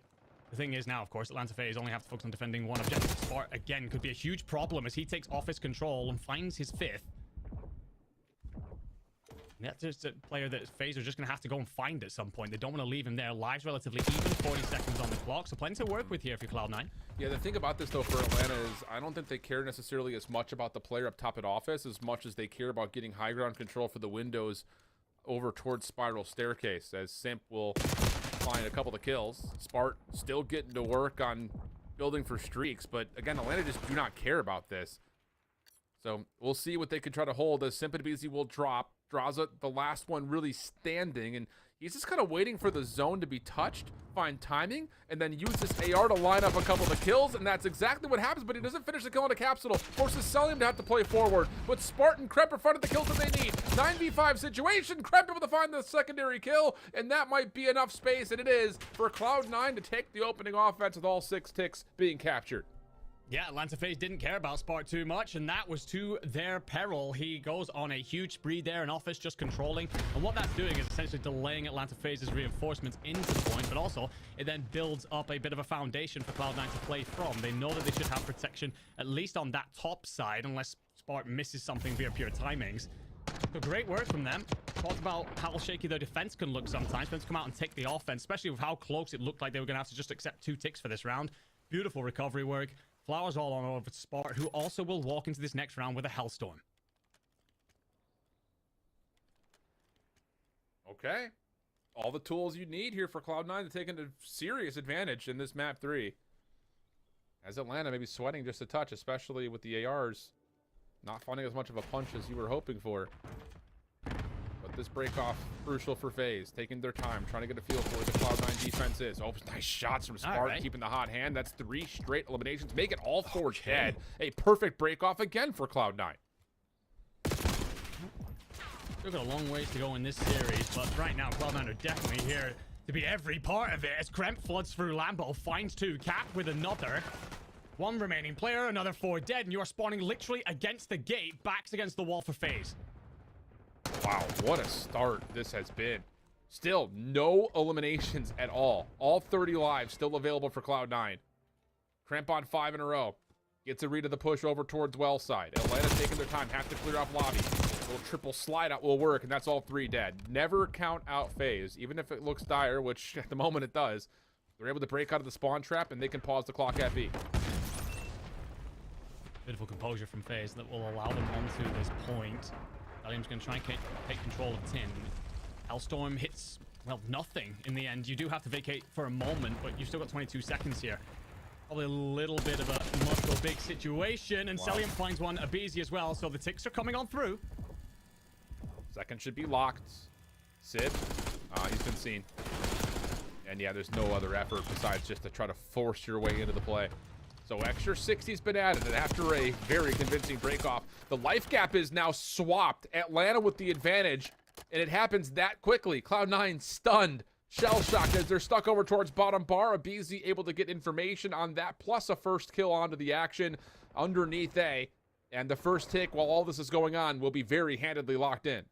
The thing is now, of course, Atlanta FaZe only have to focus on defending 1 objective. Spark, again, could be a huge problem as he takes Office control and finds his 5th. That's just a player that FaZe are just going to have to go and find at some point. They don't want to leave him there. Lives relatively even, 40 seconds on the clock, so plenty to work with here for Cloud9. Yeah, the thing about this, though, for Atlanta is I don't think they care necessarily as much about the player up top at Office as much as they care about getting high ground control for the windows over towards Spiral Staircase, as Simp will find a couple of kills. Spart still getting to work on building for streaks, but again, Atlanta just do not care about this. So we'll see what they can try to hold as Simp and Abizi will drop. Draza, the last one really standing, and he's just kind of waiting for the zone to be touched, find timing, and then use this AR to line up a couple of the kills, and that's exactly what happens, but he doesn't finish the kill on a Capsule. Forces Celium to have to play forward, but Spartan Kremp are front of the kills that they need. 9v5 situation, Kremp able to find the secondary kill, and that might be enough space, and it is, for Cloud9 to take the opening offense with all 6 ticks being captured. Yeah, Atlanta FaZe didn't care about Spark too much, and that was to their peril. He goes on a huge spree there in office, just controlling. And what that's doing is essentially delaying Atlanta FaZe's reinforcements into the point, but also it then builds up a bit of a foundation for Cloud9 to play from. They know that they should have protection, at least on that top side, unless Spark misses something via pure timings. So great work from them. Talked about how shaky their defense can look sometimes. Defense come out and take the offense, especially with how close it looked like they were going to have to just accept 2 ticks for this round. Beautiful recovery work. Flowers all on over to Spark, who also will walk into this next round with a Hellstorm. Okay. All the tools you need here for Cloud9 to take into serious advantage in this map 3. As Atlanta maybe sweating just a touch, especially with the ARs not finding as much of a punch as you were hoping for. But this break off crucial for FaZe, taking their time, trying to get a feel for where the Cloud9 defense is. Oh, nice shots from Spark, right, keeping the hot hand. That's 3 straight eliminations, make it all 4 dead. A perfect break off again for Cloud9. We've got a long ways to go in this series, but right now Cloud9 are definitely here to be every part of it as Kremp floods through Lambo, finds 2, Cap with another. 1 remaining player, another 4 dead, and you are spawning literally against the gate, backs against the wall for FaZe. Wow, what a start this has been. Still, no eliminations at all. All 30 lives still available for Cloud9. Cramp on 5 in a row. Gets a read of the push over towards well side. Atlanta taking their time, have to clear off lobby. A little triple slide out will work, and that's all 3 dead. Never count out FaZe, even if it looks dire, which at the moment it does. They're able to break out of the spawn trap, and they can pause the clock at B. Beautiful composure from FaZe that will allow them onto this point. Valium's going to try and take control of Tin. Hellstorm hits, well, nothing in the end. You do have to vacate for a moment, but you've still got 22 seconds here. Probably a little bit of a must-go-big situation, and Celium finds one, Abizi as well, so the ticks are coming on through. Second should be locked. Sid, he's been seen. And yeah, there's no other effort besides just to try to force your way into the play. So extra 60's been added, and after a very convincing break-off, the life gap is now swapped. Atlanta with the advantage, and it happens that quickly. Cloud9 stunned, shell-shocked as they're stuck over towards bottom bar. Abizi able to get information on that, plus a first kill onto the action underneath A. And the first tick, while all this is going on, will be very handedly locked in.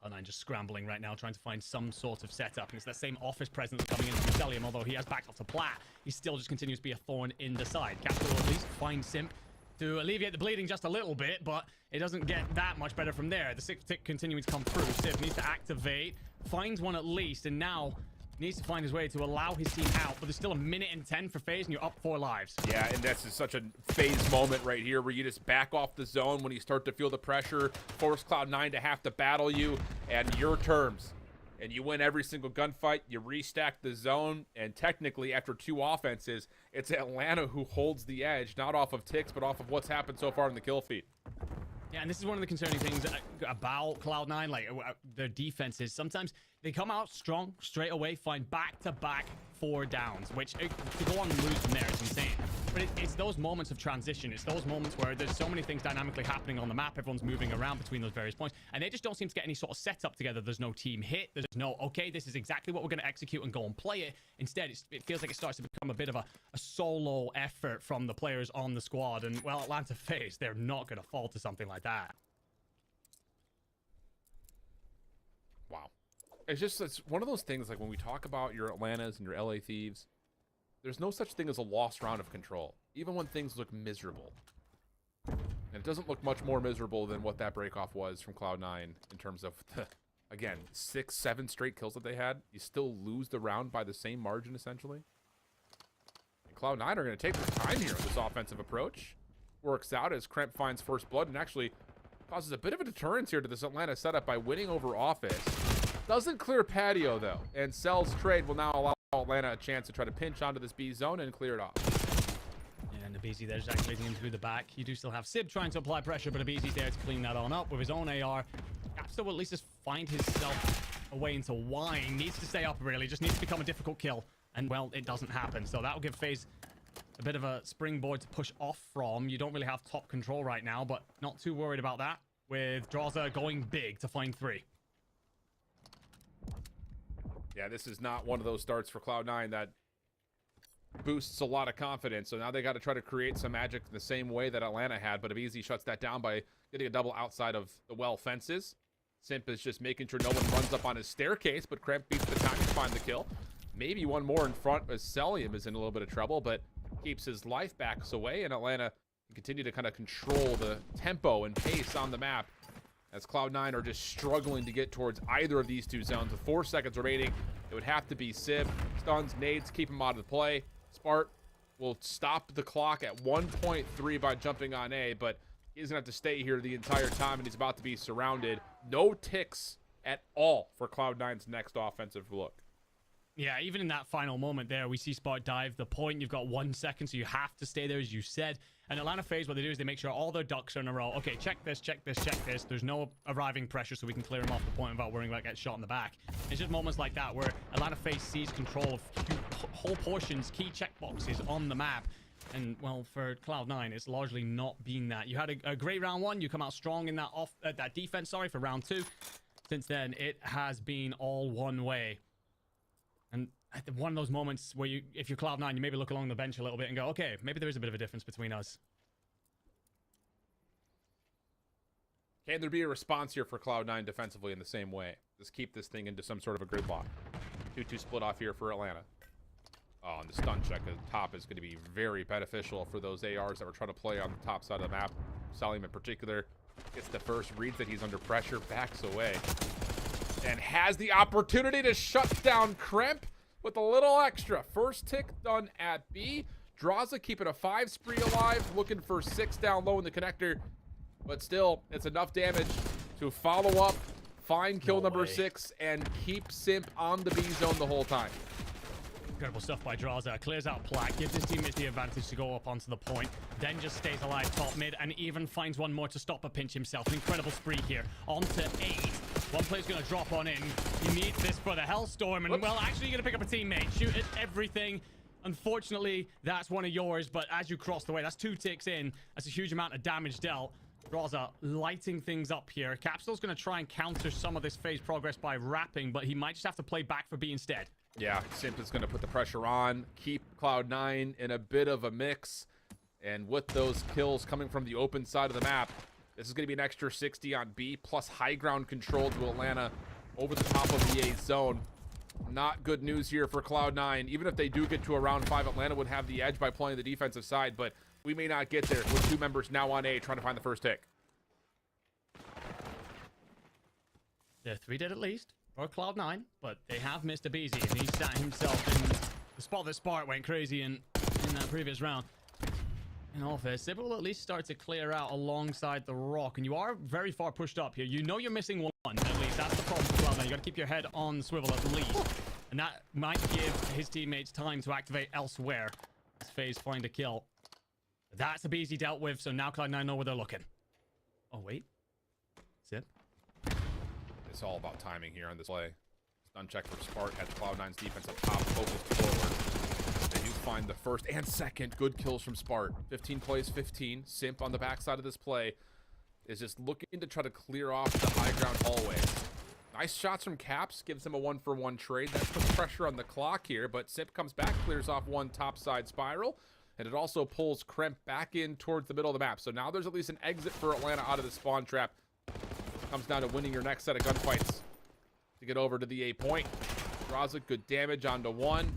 Cloud9 just scrambling right now, trying to find some sort of setup. And it's that same office presence coming in from Celium, although he has backed off to Plat. He still just continues to be a thorn in the side. Captain will at least find Simp to alleviate the bleeding just a little bit, but it doesn't get that much better from there. The 6th tick continuing to come through. Civ needs to activate, finds one at least, and now needs to find his way to allow his team out. But there's still 1:10 for FaZe, and you're up 4 lives. Yeah, and that's just such a FaZe moment right here where you just back off the zone when you start to feel the pressure, force Cloud9 to have to battle you, and your terms. And you win every single gunfight, you restack the zone, and technically after 2 offenses, it's Atlanta who holds the edge, not off of ticks, but off of what's happened so far in the kill feed. Yeah, and this is one of the concerning things about Cloud9, like their defenses. Sometimes they come out strong straight away, find back-to-back 4 downs, which to go on and lose from there is insane. But it's those moments of transition. It's those moments where there's so many things dynamically happening on the map. Everyone's moving around between those various points, and they just don't seem to get any sort of setup together. There's no team hit. There's no, okay, this is exactly what we're going to execute and go and play it. Instead, it feels like it starts to become a bit of a solo effort from the players on the squad. And, well, Atlanta FaZe, they're not going to fall to something like that. Wow. It's one of those things, like when we talk about your Atlantas and your LA Thieves, there's no such thing as a lost round of control, even when things look miserable. And it doesn't look much more miserable than what that breakoff was from Cloud9 in terms of, again, 6, 7 straight kills that they had. You still lose the round by the same margin, essentially. And Cloud9 are going to take their time here with this offensive approach. Works out as Kremp finds first blood and actually causes a bit of a deterrence here to this Atlanta setup by winning over Office. Doesn't clear patio, though, and Cell's trade will now allow Atlanta a chance to try to pinch onto this B zone and clear it off. And Abizi there just activating him through the back. You do still have Sib trying to apply pressure, but Abizi's there to clean that on up with his own AR. Capster will at least just find himself a way into wine. Needs to stay up, really. Just needs to become a difficult kill. And, well, it doesn't happen. So that will give FaZe a bit of a springboard to push off from. You don't really have top control right now, but not too worried about that. With Draza going big to find 3. Yeah, this is not one of those starts for Cloud9 that boosts a lot of confidence. So now they got to try to create some magic the same way that Atlanta had, but Abizi shuts that down by getting a double outside of the well fences. Simp is just making sure no one runs up on his staircase, but Kremp beats the time to find the kill. Maybe one more in front as Celium is in a little bit of trouble, but keeps his life backs away, and Atlanta can continue to kind of control the tempo and pace on the map as Cloud9 are just struggling to get towards either of these two zones. With 4 seconds remaining, it would have to be Sib. Stuns, nades, keep him out of the play. Spart will stop the clock at 1.3 by jumping on A, but he's gonna have to stay here the entire time, and he's about to be surrounded. No ticks at all for Cloud9's next offensive look. Yeah, even in that final moment there, we see Spart dive the point. You've got 1 second, so you have to stay there, as you said. And Atlanta FaZe, what they do is they make sure all their ducks are in a row. Okay, check this, check this, check this. There's no arriving pressure, so we can clear him off the point without worrying about getting shot in the back. It's just moments like that where Atlanta FaZe sees control of whole portions, key checkboxes on the map. And, well, for Cloud9, it's largely not been that. You had a great round 1. You come out strong in that defense, for round 2. Since then, it has been all one way. And one of those moments where you, if you're Cloud9, you maybe look along the bench a little bit and go, okay, maybe there is a bit of a difference between us. Can there be a response here for Cloud9 defensively in the same way? Just keep this thing into some sort of a gridlock. 2-2 split off here for Atlanta. Oh, and the stun check at the top is going to be very beneficial for those ARs that were trying to play on the top side of the map. Salim in particular gets the first, reads that he's under pressure, backs away, and has the opportunity to shut down Kremp with a little extra. First tick done at B. Draza keeping a 5 spree alive, looking for 6 down low in the connector, but still, it's enough damage to follow up, find kill number 6, and keep Simp on the B zone the whole time. Incredible stuff by Draza. Clears out Plaque, gives his teammates the advantage to go up onto the point, then just stays alive top mid, and even finds one more to stop a pinch himself. An incredible spree here. Onto 8. One player's going to drop on in. He needs this for the Hellstorm, and, well, actually, you're going to pick up a teammate. Shoot at everything. Unfortunately, that's one of yours, but as you cross the way, that's 2 ticks in. That's a huge amount of damage dealt. Draza lighting things up here. Capsule's going to try and counter some of this FaZe progress by wrapping, but he might just have to play back for B instead. Yeah, Simp is going to put the pressure on, keep Cloud9 in a bit of a mix, and with those kills coming from the open side of the map, this is going to be an extra 60 on B, plus high ground control to Atlanta over the top of the A zone. Not good news here for Cloud9. Even if they do get to a round 5, Atlanta would have the edge by playing the defensive side, but we may not get there with 2 members now on A trying to find the first tick. They're 3 dead at least, or Cloud9, but they have missed Abizi, and he sat himself in the spot that Spart went crazy in that previous round. In all fair, Sib will at least start to clear out alongside the rock, and you are very far pushed up here. You know you're missing one, at least. That's the problem for Cloud9. You got to keep your head on swivel at least, and that might give his teammates time to activate elsewhere as FaZe find a kill. That's Abizi dealt with, so now Cloud9 know where they're looking. Oh, wait. Sib? It's all about timing here on this play. Stun check for Spart at Cloud9's defense up top, focused forward. They do find the first and second good kills from Spart. 15 plays 15. Simp on the backside of this play is just looking to try to clear off the high ground hallways. Nice shots from Caps, gives him a 1-for-1 trade. That puts pressure on the clock here, but Simp comes back, clears off one top side spiral, and it also pulls Kremp back in towards the middle of the map. So now there's at least an exit for Atlanta out of the spawn trap. Comes down to winning your next set of gunfights to get over to the A point. Draza, good damage onto 1.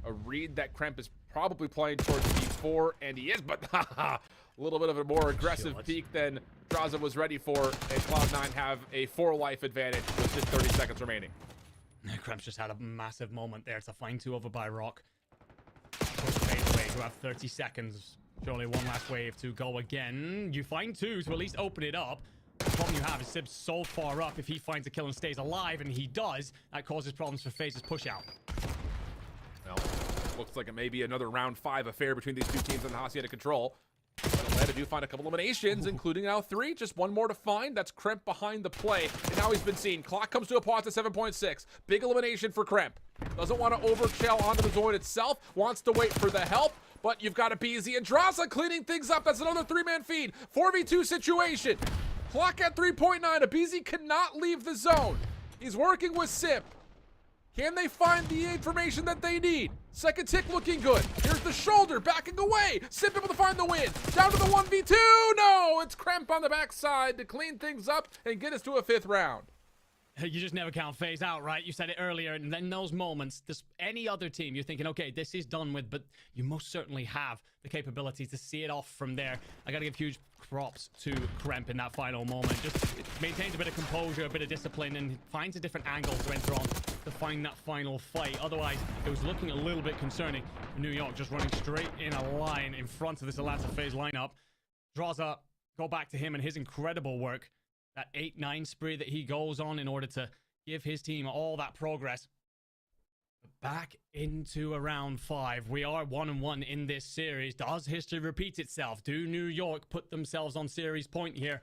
A read that Kremp is probably playing towards B4, and he is, but a little bit of a more aggressive peek than Draza was ready for, and Cloud9 have a 4-life advantage with just 30 seconds remaining. Kremp's just had a massive moment there to find 2 over by Rock. Fade away to have 30 seconds. Surely one last wave to go again. You find 2 to at least open it up. The problem you have is Sib's so far up. If he finds a kill and stays alive, and he does, that causes problems for FaZe's push out. Well, looks like it may be another round 5 affair between these two teams in the Hacienda control. But Atlanta do find a couple eliminations, including now 3. Just one more to find. That's Kremp behind the play. And now he's been seen. Clock comes to a pause at 7.6. Big elimination for Kremp. Doesn't want to overshell onto the zone itself. Wants to wait for the help. But you've got Abizi and Draza cleaning things up. That's another 3-man feed. 4v2 situation. Clock at 3.9. Abizi cannot leave the zone. He's working with Simp. Can they find the information that they need? Second tick looking good. Here's the shoulder backing away. Sib able to find the win. Down to the 1v2. No, it's Cramp on the backside to clean things up and get us to a 5th round. You just never count FaZe out, right? You said it earlier, and then those moments, any other team, you're thinking, okay, this is done with, but you most certainly have the capability to see it off from there. I gotta give huge props to Kremp in that final moment. Just maintains a bit of composure, a bit of discipline, and finds a different angle to enter on to find that final fight. Otherwise, it was looking a little bit concerning. New York just running straight in a line in front of this Atlanta FaZe lineup. Draza, go back to him and his incredible work. That 8-9 spree that he goes on in order to give his team all that progress. Back into a round 5. We are 1-1 in this series. Does history repeat itself? Do New York put themselves on series point here?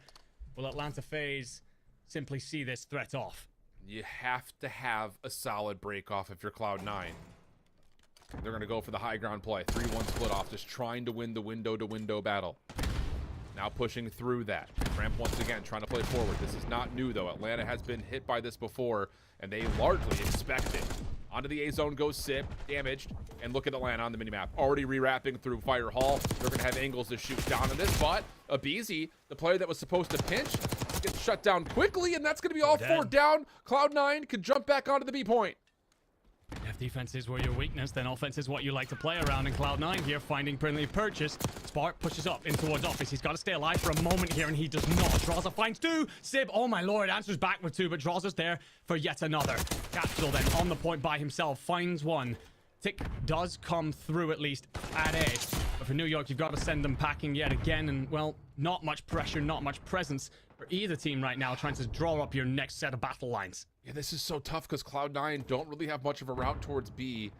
Will Atlanta FaZe simply see this threat off? You have to have a solid break off if you're Cloud9. They're going to go for the high ground play. 3-1 split off, just trying to win the window-to-window battle. Now pushing through that. Cramp once again trying to play forward. This is not new though. Atlanta has been hit by this before, and they largely expect it. Onto the A zone goes Sib, damaged, and look at Atlanta on the minimap. Already rewrapping through Fire Hall. They're going to have angles to shoot down on this, but Abizi, the player that was supposed to pinch, gets shut down quickly, and that's going to be all 4 down. Cloud9 can jump back onto the B point. If defense is where your weakness, then offense is what you like to play around. In Cloud9 here, finding Brinley purchase. Spark pushes up in towards office. He's got to stay alive for a moment here, and he does not. Draza finds 2. Sib, oh my lord, answers back with 2, but Draza's there for yet another. Capsule then on the point by himself, finds 1. Tick does come through at least at A. But for New York, you've got to send them packing yet again, and well, not much pressure, not much presence for either team right now, trying to draw up your next set of battle lines. Yeah, this is so tough because Cloud9 don't really have much of a route towards B.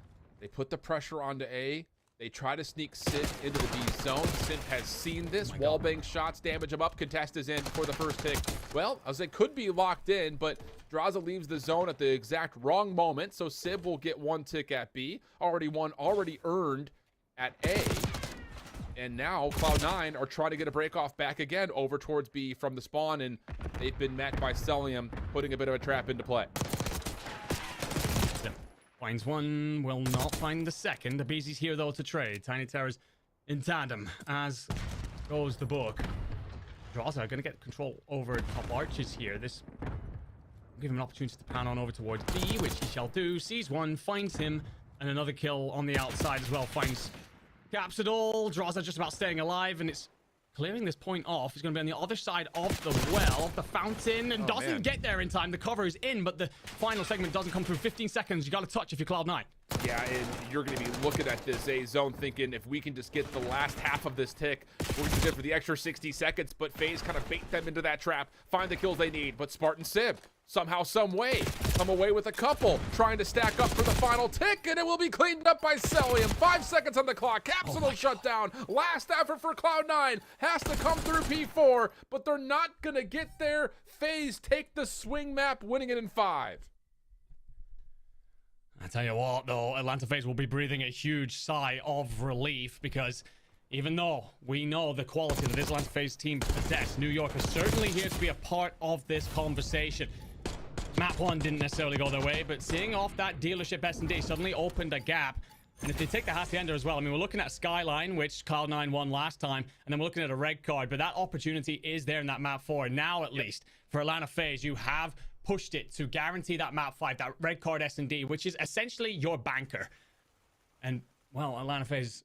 They put the pressure onto A. They try to sneak Sid into the B zone. Sid has seen this. Wallbang shots damage him up. Contest is in for the first pick. Well, as it could be locked in, but Draza leaves the zone at the exact wrong moment. So Sib will get 1 tick at B. Already earned at A. And now Cloud9 are trying to get a break off back again over towards B from the spawn, and they've been met by Celium putting a bit of a trap into play. Finds 1, will not find the second. The BZ's here though to trade. Tiny Terrors in tandem, as goes the book. Draza gonna get control over top arches here. This will give him an opportunity to pan on over towards B, which he shall do. Sees 1, finds him, and another kill on the outside as well. Finds Capsidol. Draza just about staying alive, and it's clearing this point off. He's going to be on the other side of the well, the fountain, and doesn't get there in time. The cover is in, but the final segment doesn't come through. 15 seconds. You got to touch if you're Cloud9. Yeah, and you're going to be looking at this A zone thinking if we can just get the last half of this tick, we're going to get for the extra 60 seconds, but FaZe kind of bait them into that trap, find the kills they need, but Spartan Sib, somehow, some way, come away with a couple, trying to stack up for the final tick, and it will be cleaned up by Celium. 5 seconds on the clock. Capsule shut down. Last effort for Cloud9 has to come through P4, but they're not going to get there. FaZe take the swing map, winning it in 5. I tell you what, though, Atlanta FaZe will be breathing a huge sigh of relief, because even though we know the quality that this Atlanta FaZe team possess, New York is certainly here to be a part of this conversation. Map 1 didn't necessarily go their way, but seeing off that dealership S&D suddenly opened a gap. And if they take the Hacienda as well, I mean, we're looking at Skyline, which Cloud9 won last time, and then we're looking at a red card, but that opportunity is there in that map 4. Now, at least, for Atlanta FaZe, you have pushed it to guarantee that map 5, that red card S&D, which is essentially your banker. And, well, Atlanta FaZe,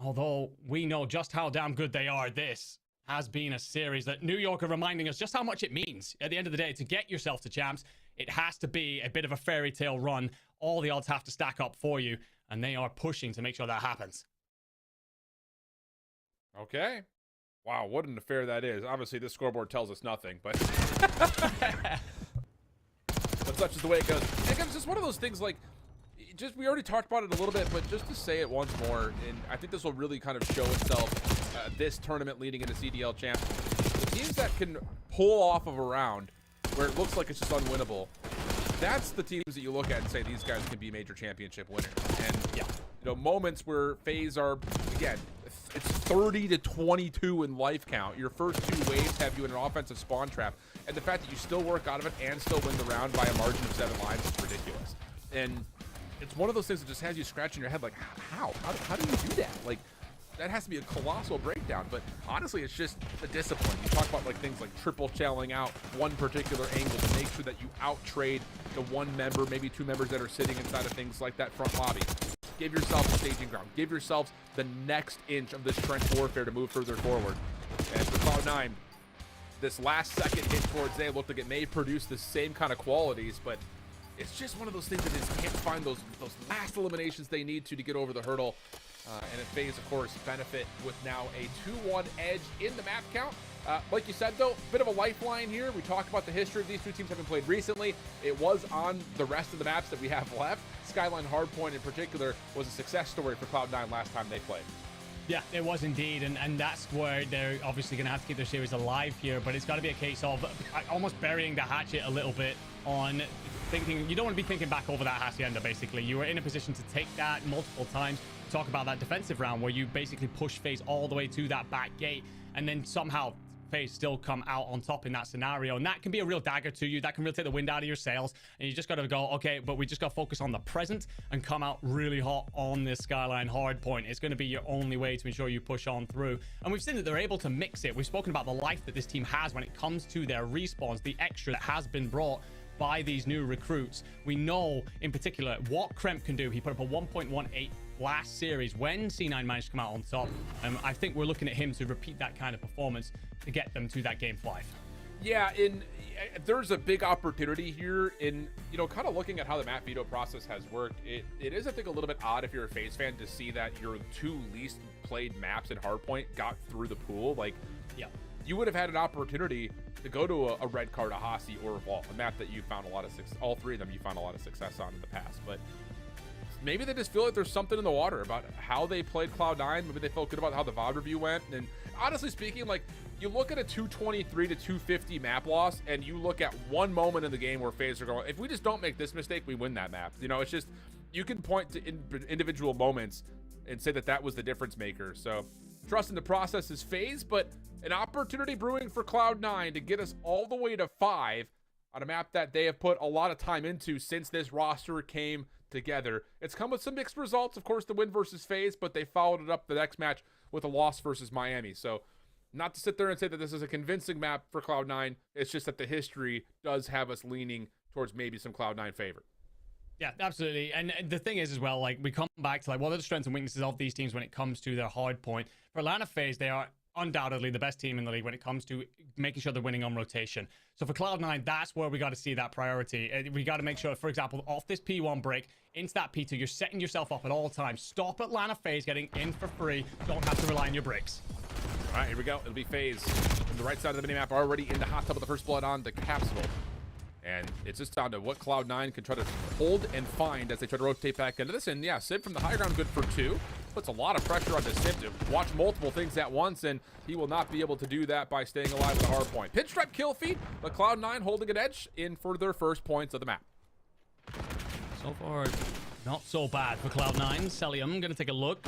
although we know just how damn good they are, this has been a series that New York are reminding us just how much it means. At the end of the day, to get yourself to champs, it has to be a bit of a fairy tale run. All the odds have to stack up for you, and they are pushing to make sure that happens. Okay. Wow, what an affair that is. Obviously, this scoreboard tells us nothing, but but such is the way it goes. And it's just one of those things, like, just we already talked about it a little bit, but just to say it once more, and I think this will really kind of show itself this tournament leading into CDL champs. The teams that can pull off of a round where it looks like it's just unwinnable, that's the teams that you look at and say these guys can be major championship winners. And yeah, you know, moments where FaZe are, again, it's 30-22 in life count. Your first 2 waves have you in an offensive spawn trap, and the fact that you still work out of it and still win the round by a margin of 7 lives is ridiculous. And it's one of those things that just has you scratching your head like, how do you do that? Like, that has to be a colossal breakdown. But honestly, it's just the discipline. You talk about like things like triple channeling out one particular angle to make sure that you out trade the one member, maybe two members that are sitting inside of things like that front lobby. Give yourself a staging ground. Give yourselves the next inch of this trench warfare to move further forward. And for Cloud9, this last second hit towards A looked like it may produce the same kind of qualities, but it's just one of those things that they just can't find those last eliminations they need to get over the hurdle. And if FaZe, of course, benefit with now a 2-1 edge in the map count. Like you said, though, bit of a lifeline here. We talked about the history of these two teams having played recently. It was on the rest of the maps that we have left. Skyline hardpoint in particular was a success story for Cloud9 last time they played. Yeah, it was indeed, and that's where they're obviously going to have to keep their series alive here, but it's got to be a case of almost burying the hatchet a little bit on thinking. You don't want to be thinking back over that Hacienda, basically. You were in a position to take that multiple times. Talk about that defensive round where you basically push FaZe all the way to that back gate, and then somehow FaZe still come out on top in that scenario, and that can be a real dagger to you. That can really take the wind out of your sails, and you just got to go, okay, but we just got to focus on the present and come out really hot on this Skyline hard point. It's going to be your only way to ensure you push on through, and we've seen that they're able to mix it. We've spoken about the life that this team has when it comes to their respawns, the extra that has been brought by these new recruits. We know in particular what Kremp can do. He put up a 1.18 last series when C9 managed to come out on top. I think we're looking at him to repeat that kind of performance to get them to that game 5. Yeah, there's a big opportunity here in, you know, kind of looking at how the map veto process has worked. It is, I think, a little bit odd if you're a FaZe fan to see that your two least played maps in hardpoint got through the pool. Like, yeah, you would have had an opportunity to go to a red card, a Hasi, or a Vault, a map that you found a lot of success. All three of them you found a lot of success on in the past, but maybe they just feel like there's something in the water about how they played Cloud9. Maybe they felt good about how the VOD review went. And honestly speaking, like, you look at a 223 to 250 map loss, and you look at one moment in the game where FaZe are going, if we just don't make this mistake, we win that map. You know, it's just, you can point to individual moments and say that that was the difference maker. So trust in the process is FaZe, but an opportunity brewing for Cloud9 to get us all the way to 5 on a map that they have put a lot of time into since this roster came together. It's come with some mixed results, of course, the win versus FaZe, but they followed it up the next match with a loss versus Miami. So not to sit there and say that this is a convincing map for Cloud9, it's just that the history does have us leaning towards maybe some Cloud9 favor. Yeah, absolutely. And the thing is as well, like, we come back to like what are the strengths and weaknesses of these teams when it comes to their hard point. For Atlanta FaZe, they are undoubtedly the best team in the league when it comes to making sure they're winning on rotation. So for Cloud9, that's where we got to see that priority. We got to make sure, for example, off this P1 break into that P2, you're setting yourself up at all times. Stop Atlanta FaZe getting in for free. Don't have to rely on your breaks. All right, here we go. It'll be FaZe from the right side of the minimap, already in the hot tub of the first blood on the capsule. And it's just down to what Cloud9 can try to hold and find as they try to rotate back into this. And yeah, Sib from the high ground, good for 2. Puts a lot of pressure on the Sib to watch multiple things at once, and he will not be able to do that by staying alive with a hard point. Pinstripe kill feed, but Cloud9 holding an edge in for their first points of the map. So far, not so bad for Cloud9. Celium going to take a look.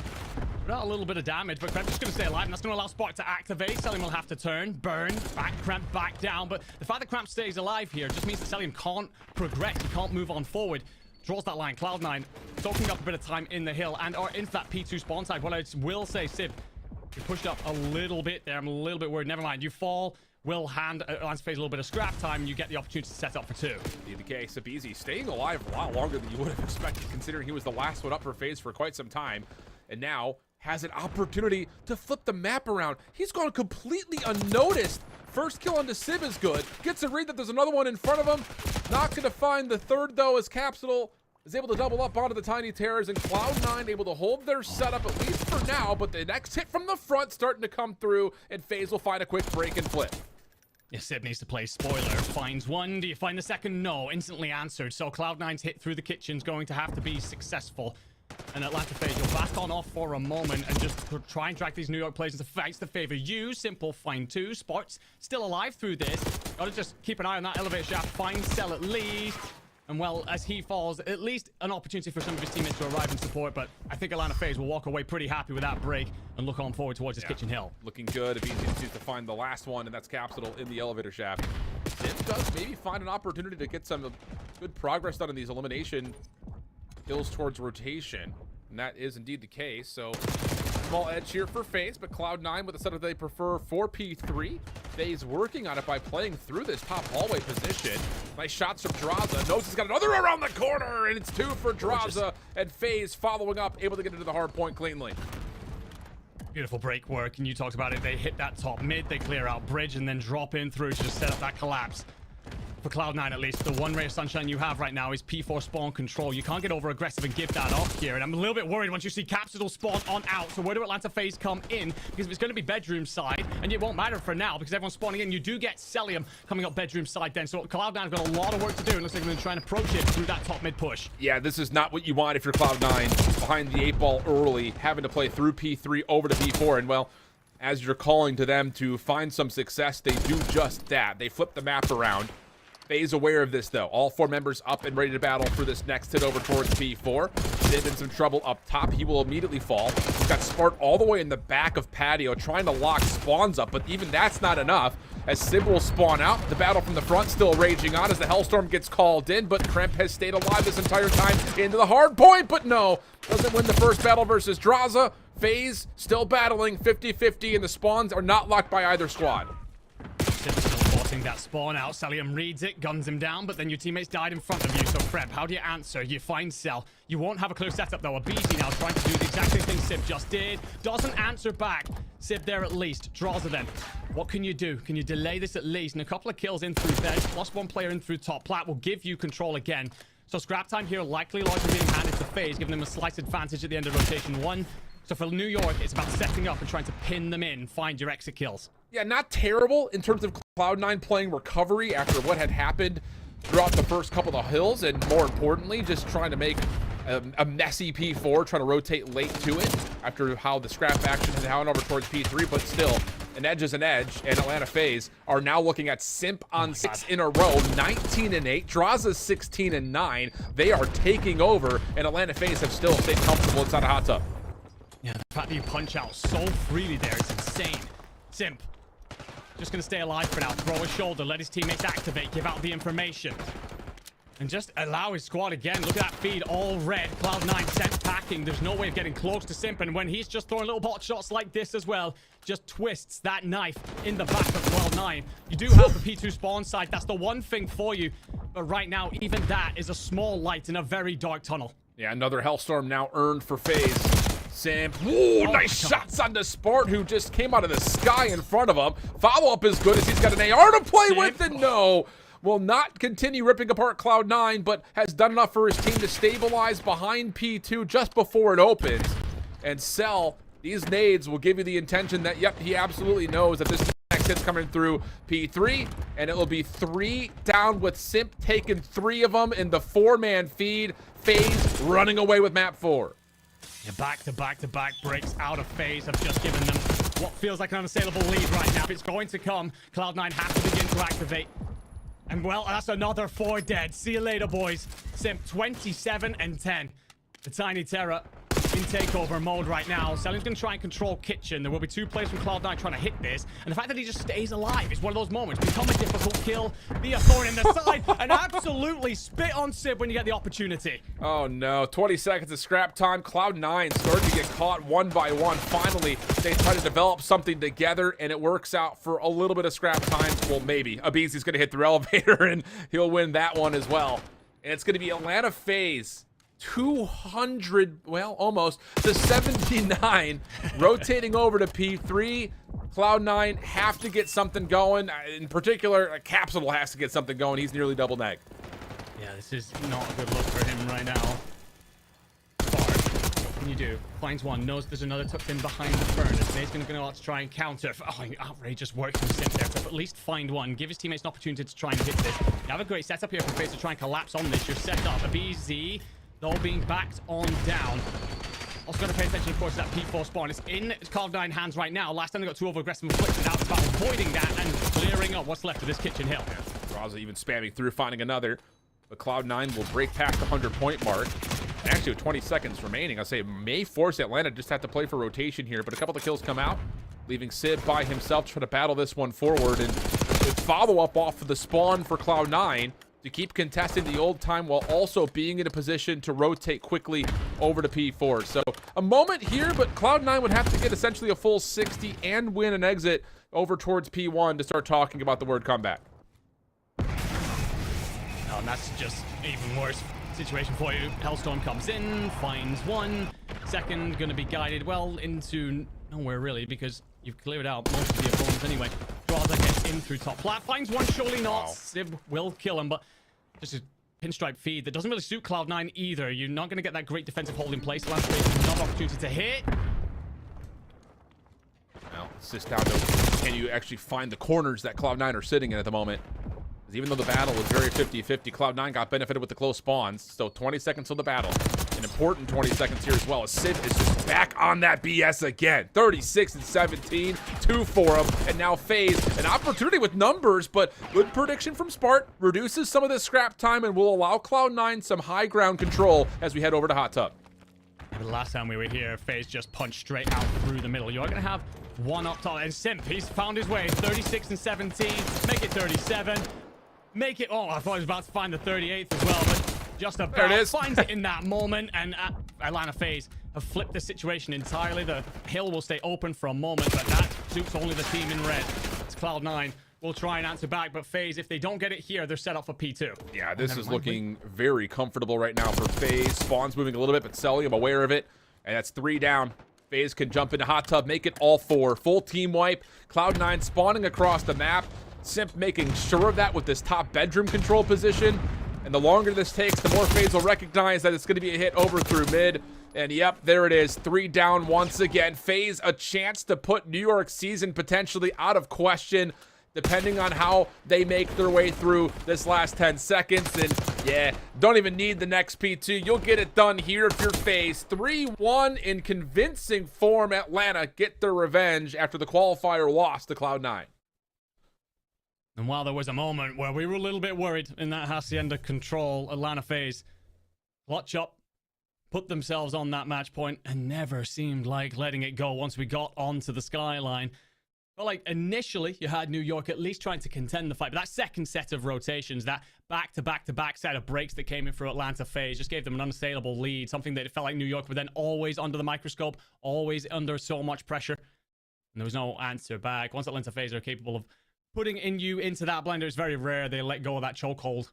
Got a little bit of damage, but Kremp just going to stay alive, and that's going to allow Spark to activate. Celium will have to turn, burn, back Kremp back down, but the fact that Kremp stays alive here just means that Celium can't progress. He can't move on forward. Draws that line. Cloud9 soaking up a bit of time in the hill and are into that P2 spawn side. What I will say, Sib, you pushed up a little bit there. I'm a little bit worried. Never mind. You fall. Will hand Lance FaZe a little bit of scrap time, and you get the opportunity to set up for 2. DBK Sabizi staying alive a lot longer than you would have expected, considering he was the last one up for FaZe for quite some time, and now has an opportunity to flip the map around. He's gone completely unnoticed. First kill onto Sib is good. Gets a read that there's another one in front of him. Not going to find the third, though, as Capsule is able to double up onto the Tiny Terrors, and Cloud9 able to hold their setup, at least for now, but the next hit from the front starting to come through, and FaZe will find a quick break and flip. Yeah, Sib needs to play spoiler. Finds one. Do you find the second? No. Instantly answered. So Cloud9's hit through the kitchen's going to have to be successful. And Atlanta FaZe, you'll back on off for a moment and just try and drag these New York players into fights to favor you. Simple, find 2. Sparks still alive through this. Gotta just keep an eye on that elevator shaft. Find Cell at least. And well, as he falls, at least an opportunity for some of his teammates to arrive and support. But I think Atlanta FaZe will walk away pretty happy with that break and look on forward towards his kitchen hill. Looking good. If he continues to find the last one, and that's Capsule in the elevator shaft. Sib does maybe find an opportunity to get some good progress done in these elimination kills towards rotation, and that is indeed the case. So small edge here for FaZe, but Cloud9 with a setup they prefer for P3. FaZe working on it by playing through this top hallway position. Nice shots from Draza. Knows he's got another around the corner, and it's 2 for Draza, and FaZe following up, able to get into the hard point cleanly. Beautiful break work, and you talked about it. They hit that top mid, they clear out bridge, and then drop in through to just set up that collapse. For Cloud9 at least, the one ray of sunshine you have right now is P4 spawn control. You can't get over aggressive and give that up here, and I'm a little bit worried once you see Capsule spawn on out. So where do Atlanta FaZe come in? Because if it's going to be bedroom side, and it won't matter for now because everyone's spawning in, you do get Celium coming up bedroom side then. So Cloud9 have got a lot of work to do, and looks like they're going to try and approach it through that top mid push. Yeah, this is not what you want if you're Cloud9 behind the 8-ball early, having to play through P3 over to P4, and well, as you're calling to them to find some success, they do just that. They flip the map around. FaZe aware of this, though. All 4 members up and ready to battle for this next hit over towards P4. They've in some trouble up top. He will immediately fall. He's got Spart all the way in the back of Patio trying to lock spawns up, but even that's not enough. As Sib will spawn out, the battle from the front still raging on as the Hellstorm gets called in, but Kremp has stayed alive this entire time into the hard point, but no, doesn't win the first battle versus Draza. FaZe still battling 50-50, and the spawns are not locked by either squad. Still forcing that spawn out. Celium reads it, guns him down, but then your teammates died in front of you. So Kreb, how do you answer? You find Cell. You won't have a close setup though. Abizi now trying to do the exact same thing Sib just did. Doesn't answer back. Sib there at least. Draza then. What can you do? Can you delay this at least? And a couple of kills in through bed, plus 1 player in through top plat will give you control again. So scrap time here likely largely being handed to FaZe, giving them a slight advantage at the end of rotation 1. So for New York, it's about setting up and trying to pin them in, find your exit kills. Yeah, not terrible in terms of Cloud9 playing recovery after what had happened throughout the first couple of hills, and more importantly, just trying to make a messy P4, trying to rotate late to it after how the scrap action had gone over towards P3, but still, an edge is an edge, and Atlanta FaZe are now looking at Simp on 6 in a row, 19-8, Draza's 16-9. They are taking over, and Atlanta FaZe have still stayed comfortable inside a hot tub. Yeah, the fact that you punch out so freely there is insane. Simp, just gonna stay alive for now. Throw a shoulder, let his teammates activate, give out the information. And just allow his squad again. Look at that feed, all red. Cloud9 sent packing. There's no way of getting close to Simp. And when he's just throwing little bot shots like this as well, just twists that knife in the back of Cloud9. You do have the P2 spawn side. That's the one thing for you. But right now, even that is a small light in a very dark tunnel. Yeah, another Hellstorm now earned for FaZe. Simp. Ooh, nice shots on the Spart, who just came out of the sky in front of him. Follow-up is good as he's got an AR to play with, and no, will not continue ripping apart Cloud9, but has done enough for his team to stabilize behind P2 just before it opens. And Cell, these nades will give you the intention that, yep, he absolutely knows that this next hit's coming through P3, and it will be 3 down with Simp taking 3 of them in the 4-man feed. FaZe running away with map 4. Yeah, back-to-back breaks out of FaZe have just given them what feels like an unassailable lead right now. If it's going to come, Cloud9 have to begin to activate. And well, that's another 4 dead. See you later, boys. Simp 27-10. The Tiny Terror in takeover mode right now. Celium's going to try and control Kitchen. There will be 2 players from Cloud9 trying to hit this. And the fact that he just stays alive is one of those moments. Become a difficult kill, be a thorn in the side, and absolutely spit on Sib when you get the opportunity. Oh no, 20 seconds of scrap time. Cloud9 starting to get caught one by one. Finally, they try to develop something together, and it works out for a little bit of scrap time. Well, maybe. Abizi's going to hit through elevator, and he'll win that one as well. And it's going to be Atlanta FaZe 200, well, almost, to 79, rotating over to P3. Cloud9 have to get something going. In particular, Capsule has to get something going. He's nearly double neg. Yeah, this is not a good look for him right now. What can you do? Finds one, knows there's another tucked in behind the furnace. He's going to go out to try and counter. Oh, outrageous work from Simp there to at least find one. Give his teammates an opportunity to try and hit this. You have a great setup here for FaZe to try and collapse on this. You're set up. A BZ, though, being backed on down. Also got to pay attention, of course, to that P4 spawn. It's in Cloud9 hands right now. Last time they got 2 over aggressive affliction. Now it's about avoiding that and clearing up what's left of this kitchen hill. Draza even spamming through, finding another. But Cloud9 will break past the 100-point mark. And actually, with 20 seconds remaining, I'll say it may force Atlanta just have to play for rotation here. But a couple of kills come out, leaving Sid by himself to try to battle this one forward. And with follow-up off of the spawn for Cloud9 to keep contesting the old time while also being in a position to rotate quickly over to P4. So a moment here, but Cloud9 would have to get essentially a full 60 and win an exit over towards P1 to start talking about the word comeback. Oh, and that's just even worse situation for you. Hellstorm comes in, finds one. Second, going to be guided well into nowhere really, because you've cleared out most of the opponents anyway. Draza gets in through top flat, finds one, surely not. Wow. Sib will kill him, but just a pinstripe feed that doesn't really suit Cloud9 either. You're not going to get that great defensive hold in place. Last phase, another opportunity to hit. Now, it's just down to can you actually find the corners that Cloud9 are sitting in at the moment. Because even though the battle was very 50-50, Cloud9 got benefited with the close spawns. So 20 seconds till the battle. An important 20 seconds here as well, as Civ is just back on that BS again. 36 and 17, 2 for him, and now FaZe, an opportunity with numbers, but good prediction from Spart, reduces some of the scrap time and will allow Cloud9 some high ground control as we head over to Hot Tub. Yeah, the last time we were here, FaZe just punched straight out through the middle. You're going to have one up top, and Simp, he's found his way. 36 and 17, make it 37. Make it, oh, I thought I was about to find the 38th as well, but just about there it is. finds it in that moment, and Atlanta FaZe have flipped the situation entirely. The hill will stay open for a moment, but that suits only the team in red. It's Cloud9. We'll try and answer back, but FaZe, if they don't get it here, they're set up for P2. Yeah, this is looking very comfortable right now for FaZe. Spawn's moving a little bit, but Celium aware of it, and that's 3 down. FaZe can jump into Hot Tub, make it all 4. Full team wipe. Cloud9 spawning across the map. Simp making sure of that with this top bedroom control position. And the longer this takes, the more FaZe will recognize that it's going to be a hit over through mid. And yep, there it is. 3 down once again. FaZe a chance to put New York's season potentially out of question, depending on how they make their way through this last 10 seconds. And yeah, don't even need the next P2. You'll get it done here if you're FaZe. 3-1 in convincing form. Atlanta get their revenge after the qualifier loss to Cloud9. And while there was a moment where we were a little bit worried in that Hacienda control, Atlanta FaZe clutch up, put themselves on that match point, and never seemed like letting it go once we got onto the Skyline. But like initially, you had New York at least trying to contend the fight, but that second set of rotations, that back-to-back-to-back set of breaks that came in for Atlanta FaZe just gave them an unassailable lead, something that it felt like New York were then always under the microscope, always under so much pressure, and there was no answer back. Once Atlanta FaZe are capable of putting you into that blender, it's very rare they let go of that chokehold.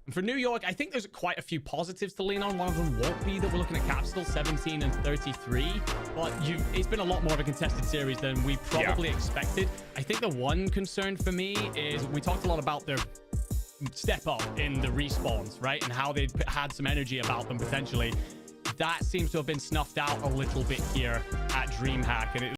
And for New York, I think there's quite a few positives to lean on. One of them won't be that we're looking at Capsule 17 and 33, but it's been a lot more of a contested series than we probably expected. I think the one concern for me is we talked a lot about their step up in the respawns, right? And how they had some energy about them potentially. That seems to have been snuffed out a little bit here at DreamHack, and it